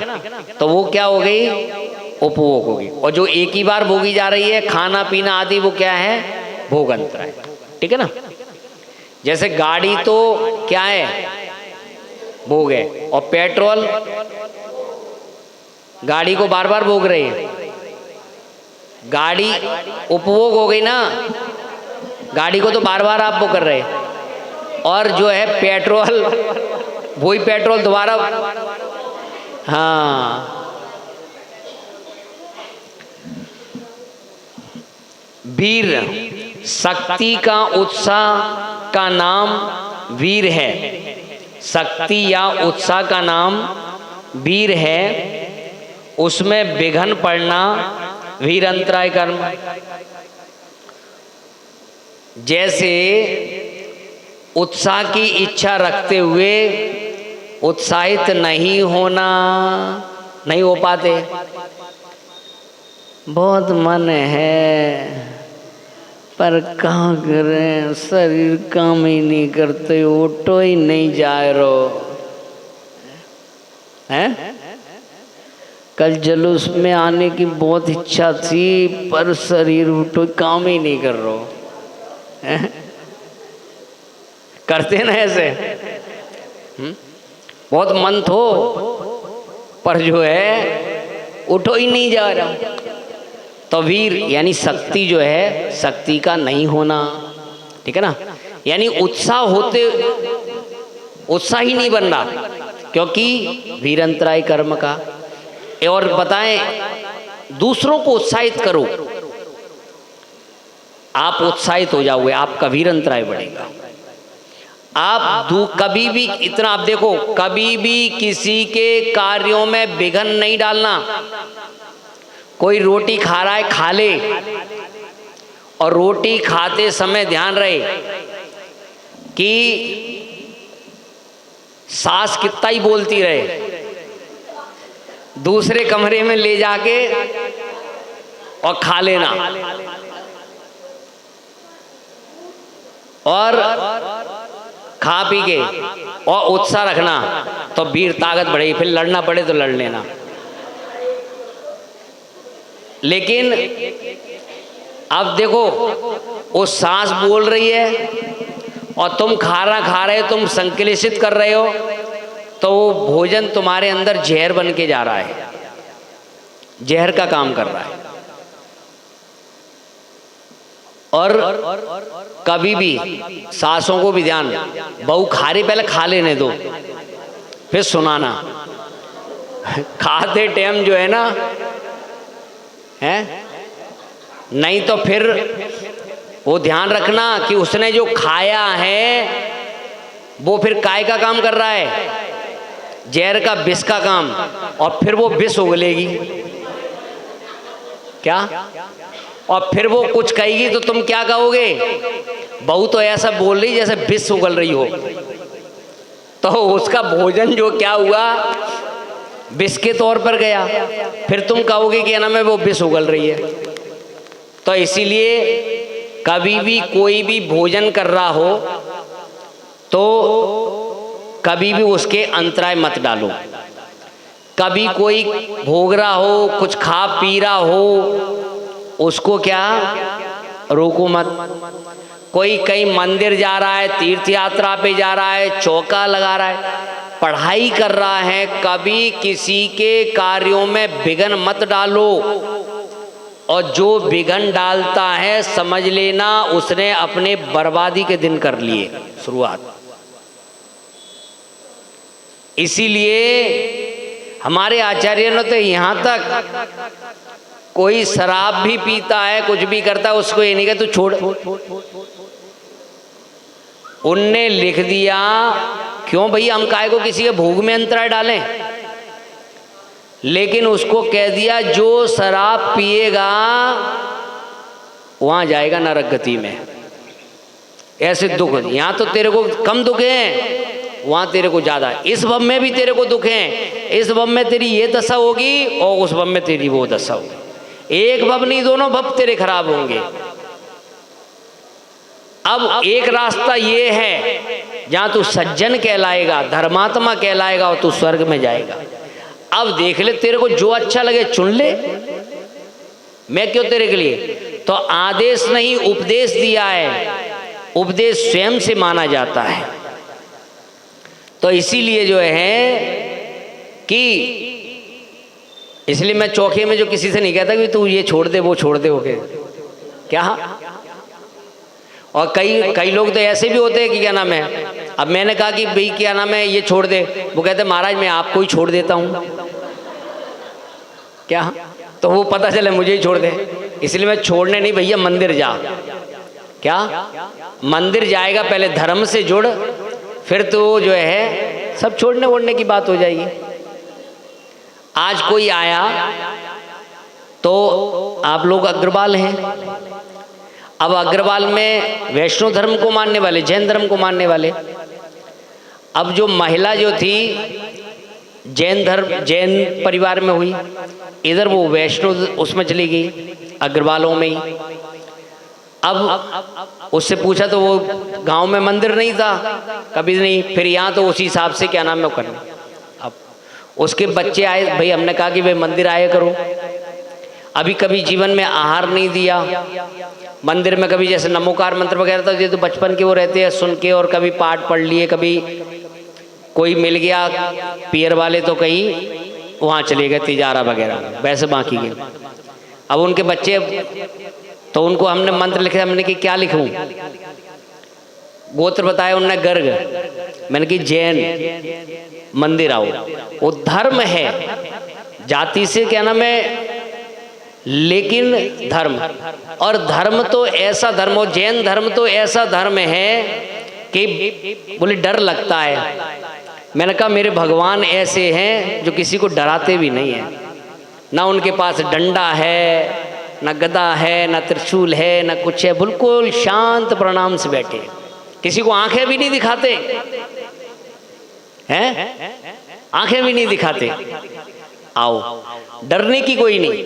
तो वो क्या हो गई, उपभोग होगी। और जो एक ही बार भोगी जा रही है, खाना पीना आदि, वो क्या है, भोग अंतराय, ठीक है ना। जैसे गाड़ी तो क्या है, भोग है, और पेट्रोल गाड़ी को बार बार भोग रही है, गाड़ी उपभोग हो गई ना, गाड़ी को तो बार बार आप वो कर रहे हैं। और जो है पेट्रोल, वही पेट्रोल दोबारा, हाँ, वीर शक्ति का उत्साह का नाम वीर है, शक्ति या उत्साह का नाम वीर है, उसमें विघ्न पड़ना वीर अंतराय कर्म। जैसे उत्साह की इच्छा रखते हुए उत्साहित नहीं होना, नहीं हो पाते, बहुत मन है पर कहाँ करें, शरीर काम ही नहीं करते, ऑटो ही नहीं जा रहा है। कल जुलूस में आने की बहुत इच्छा थी, पर शरीर ऑटो काम ही नहीं कर रहा है। करते ना ऐसे, बहुत मन थो पर जो है उठो ही नहीं जा रहा। तो वीर यानी शक्ति जो है, शक्ति का नहीं होना, ठीक है ना, यानी उत्साह होते उत्साह ही नहीं बन रहा, क्योंकि वीर अंतराय कर्म का। और बताएं, दूसरों को उत्साहित करो, आप उत्साहित हो जाओगे, आपका वीर अंतराय बढ़ेगा। आप कभी भी इतना, आप देखो, कभी भी किसी के कार्यों में विघ्न नहीं डालना। कोई रोटी खा रहा है, खा ले, और रोटी खाते समय ध्यान रहे कि सास कितना ही बोलती रहे, दूसरे कमरे में ले जाके और खा लेना, और खा पी के और उत्साह रखना, तो वीर ताकत बढ़ेगी, फिर लड़ना पड़े तो लड़ लेना। लेकिन अब देखो, वो सांस बोल रही है और तुम खा रहे, तुम संक्लेशित कर रहे हो, तो वो भोजन तुम्हारे अंदर जहर बन के जा रहा है, जहर का काम कर रहा है। और कभी भी सासों को भी ध्यान, बहू खा रही, पहले खा लेने दो, फिर सुनाना। खाते टाइम जो है ना, है नहीं तो फिर वो ध्यान रखना कि उसने जो खाया है वो फिर काय का काम कर रहा है, जहर का, विष का काम, और फिर वो विष उगलेगी क्या, और फिर वो कुछ कहेगी तो तुम क्या कहोगे, बहू तो ऐसा बोल रही जैसे विष उगल रही हो, तो उसका भोजन जो क्या हुआ, विष के तौर पर गया, फिर तुम कहोगे कि ना मैं वो विष उगल रही है। तो इसीलिए कभी भी कोई भी भोजन कर रहा हो तो कभी भी उसके अंतराय मत डालो। कभी कोई भोग रहा हो, कुछ खा पी रहा हो, उसको क्या रोको मत। कोई कहीं मंदिर जा रहा है, तीर्थ यात्रा पे जा रहा है, चौका लगा रहा है, पढ़ाई कर रहा है, कभी किसी के कार्यों में विघ्न मत डालो। और जो विघन डालता है समझ लेना उसने अपने बर्बादी के दिन कर लिए शुरुआत। इसीलिए हमारे आचार्य ने तो यहाँ तक कोई शराब भी पीता है कुछ भी करता है उसको ये नहीं कहता तू छोड़, उनने लिख दिया। क्यों भैया, हम काहे को किसी के भोग में अंतराय डालें, लेकिन उसको कह दिया जो शराब पिएगा वहां जाएगा नरक गति में। ऐसे दुख, यहां तो तेरे को कम दुख है, वहां तेरे को ज्यादा। इस भव में भी तेरे को दुख है, इस भव में तेरी ये दशा होगी और उस भव में तेरी वो दशा होगी। एक भव नहीं, दोनों भव तेरे खराब होंगे। अब एक रास्ता ये है जहां तू सज्जन कहलाएगा, धर्मात्मा कहलाएगा और तू स्वर्ग में जाएगा। अब देख ले, तेरे को जो अच्छा लगे चुन ले, मैं क्यों तेरे के लिए। तो आदेश नहीं उपदेश दिया है, उपदेश स्वयं से माना जाता है। तो इसीलिए जो है कि इसलिए मैं चौके में जो किसी से नहीं कहता कि तू ये छोड़ दे वो छोड़ दे, हो क्या। और कई लोग तो ऐसे भी होते हैं कि क्या नाम है, अब मैंने कहा कि भाई क्या नाम है ये छोड़ दे, वो कहते महाराज मैं आपको ही छोड़ देता हूँ क्या, तो वो पता चले मुझे ही छोड़ दे। इसलिए मैं छोड़ने नहीं भैया, मंदिर जा, क्या मंदिर जाएगा पहले धर्म से जुड़, फिर तो जो है सब छोड़ने वोड़ने की बात हो जाएगी। आज कोई आया तो आप लोग अग्रवाल हैं, अब अग्रवाल में वैष्णव धर्म को मानने वाले, जैन धर्म को मानने वाले। अब जो महिला जो थी जैन धर्म, जैन परिवार में हुई, इधर वो वैष्णव उसमें चली गई अग्रवालों में ही। अब उससे पूछा तो वो गांव में मंदिर नहीं था कभी नहीं, फिर यहाँ तो उसी हिसाब से क्या नाम है करने। अब उसके बच्चे आए, भाई हमने कहा कि भाई मंदिर आया करो। अभी कभी जीवन में आहार नहीं दिया, मंदिर में कभी जैसे नमोकार मंत्र वगैरह था, ये तो बचपन के वो रहते हैं सुन के, और कभी पाठ पढ़ लिए, कभी कोई मिल गया पियर वाले तो कहीं वहाँ चले गए तिजारा वगैरह, वैसे बाकी गए। अब उनके बच्चे, तो उनको हमने मंत्र लिखे, हमने कि क्या लिखूं, गोत्र बताया उनने गर्ग, मैंने कि जैन मंदिर आओ। वो धर्म है, जाति से क्या नाम है, लेकिन धर्म, और धर्म तो ऐसा धर्म हो, जैन धर्म तो ऐसा धर्म है कि बोले डर लगता है। मैंने कहा मेरे भगवान ऐसे हैं जो किसी को डराते भी नहीं है, ना उनके पास डंडा है, ना गदा है, ना त्रिशूल है, ना कुछ है, बिल्कुल शांत प्रणाम से बैठे, किसी को आंखें भी नहीं दिखाते हैं, आंखें भी नहीं दिखाते। आओ, डरने की कोई नहीं,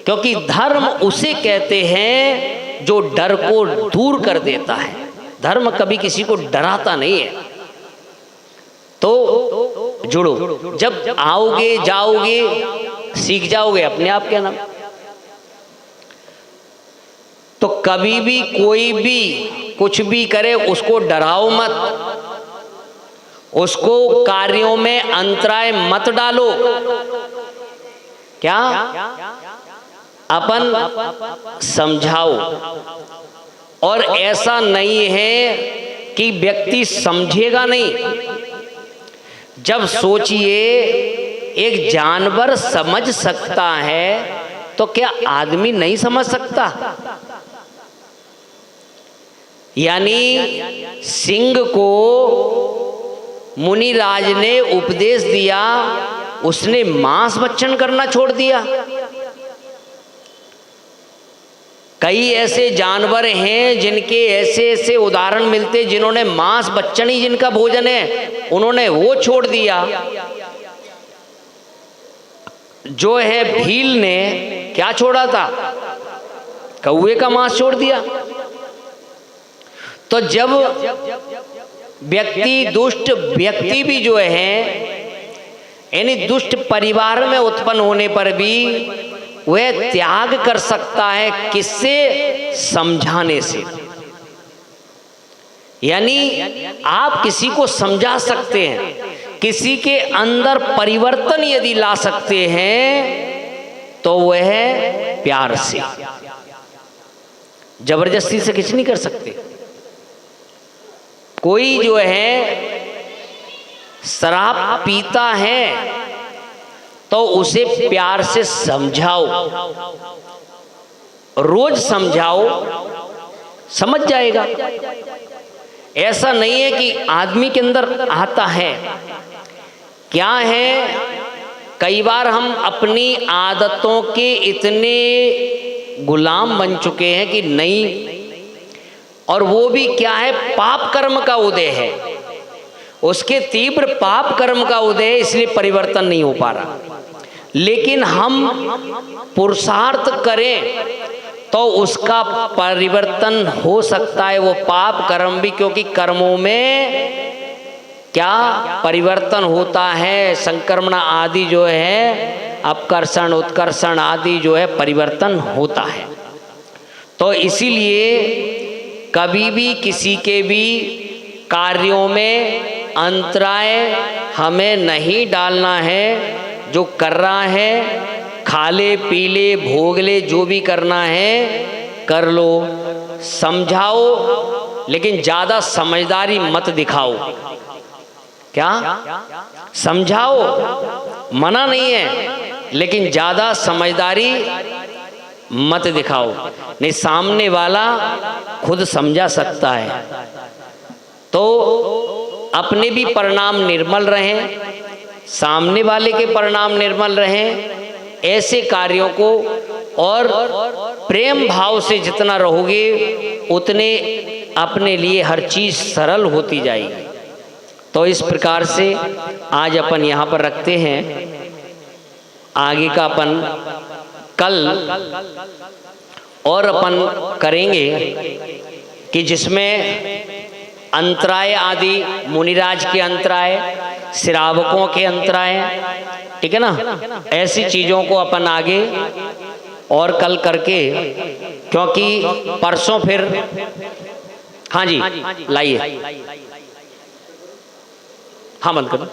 क्योंकि धर्म उसे कहते हैं जो डर को दूर कर देता है। धर्म कभी किसी को डराता नहीं है। तो जुड़ो, जब आओगे जाओगे सीख जाओगे अपने आप क्या नाम। तो कभी भी कोई भी कुछ भी करे उसको डराओ मत, उसको कार्यों में अंतराय मत डालो। क्या अपन समझाओ, और ऐसा नहीं है कि व्यक्ति समझेगा नहीं। जब सोचिए एक जानवर समझ सकता है तो क्या आदमी नहीं समझ सकता। यानी सिंह को मुनिराज ने उपदेश दिया, उसने मांस भक्षण करना छोड़ दिया। कई ऐसे जानवर हैं जिनके ऐसे ऐसे उदाहरण मिलते, जिन्होंने मांस भक्षण ही जिनका भोजन है, उन्होंने वो छोड़ दिया। जो है भील ने क्या छोड़ा था, कौवे का मांस छोड़ दिया। तो जब व्यक्ति, दुष्ट व्यक्ति भी जो है, यानी दुष्ट परिवार में उत्पन्न होने पर भी वह त्याग कर सकता है, किससे, समझाने से। यानी आप किसी को समझा सकते हैं, किसी के अंदर परिवर्तन यदि ला सकते हैं, तो वह प्यार से, जबरदस्ती से कुछ नहीं कर सकते। कोई जो है शराब पीता है तो उसे प्यार से समझाओ, रोज समझाओ, समझ जाएगा। ऐसा नहीं है कि आदमी के अंदर आता है, क्या है, कई बार हम अपनी आदतों के इतने गुलाम बन चुके हैं कि नहीं, और वो भी क्या है, पाप कर्म का उदय है, उसके तीव्र पाप कर्म का उदय है, इसलिए परिवर्तन नहीं हो पा रहा। लेकिन हम पुरुषार्थ करें तो उसका परिवर्तन हो सकता है, वो पाप कर्म भी, क्योंकि कर्मों में क्या परिवर्तन होता है, संक्रमण आदि जो है, अपकर्षण उत्कर्षण आदि जो है परिवर्तन होता है। तो इसीलिए कभी भी किसी के भी कार्यों में अंतराय हमें नहीं डालना है। जो कर रहा है, खा ले पी ले भोग ले, जो भी करना है कर लो, समझाओ, लेकिन ज़्यादा समझदारी मत दिखाओ। क्या समझाओ, मना नहीं है, लेकिन ज़्यादा समझदारी मत दिखाओ, नहीं सामने वाला खुद समझा सकता है। तो अपने भी परिणाम निर्मल रहें, सामने वाले के परिणाम निर्मल रहें। ऐसे कार्यों को और प्रेम भाव से जितना रहोगे उतने अपने लिए हर चीज़ सरल होती जाएगी। तो इस प्रकार से आज अपन यहाँ पर रखते हैं, आगे का अपन कल और अपन करेंगे कि जिसमें अंतराय आदि, मुनिराज के अंतराय, श्रावकों के अंतराय, ठीक है ना, ऐसी चीज़ों को अपन आगे और कल करके, क्योंकि परसों फिर, हाँ जी लाइए, हाँ बंद करो।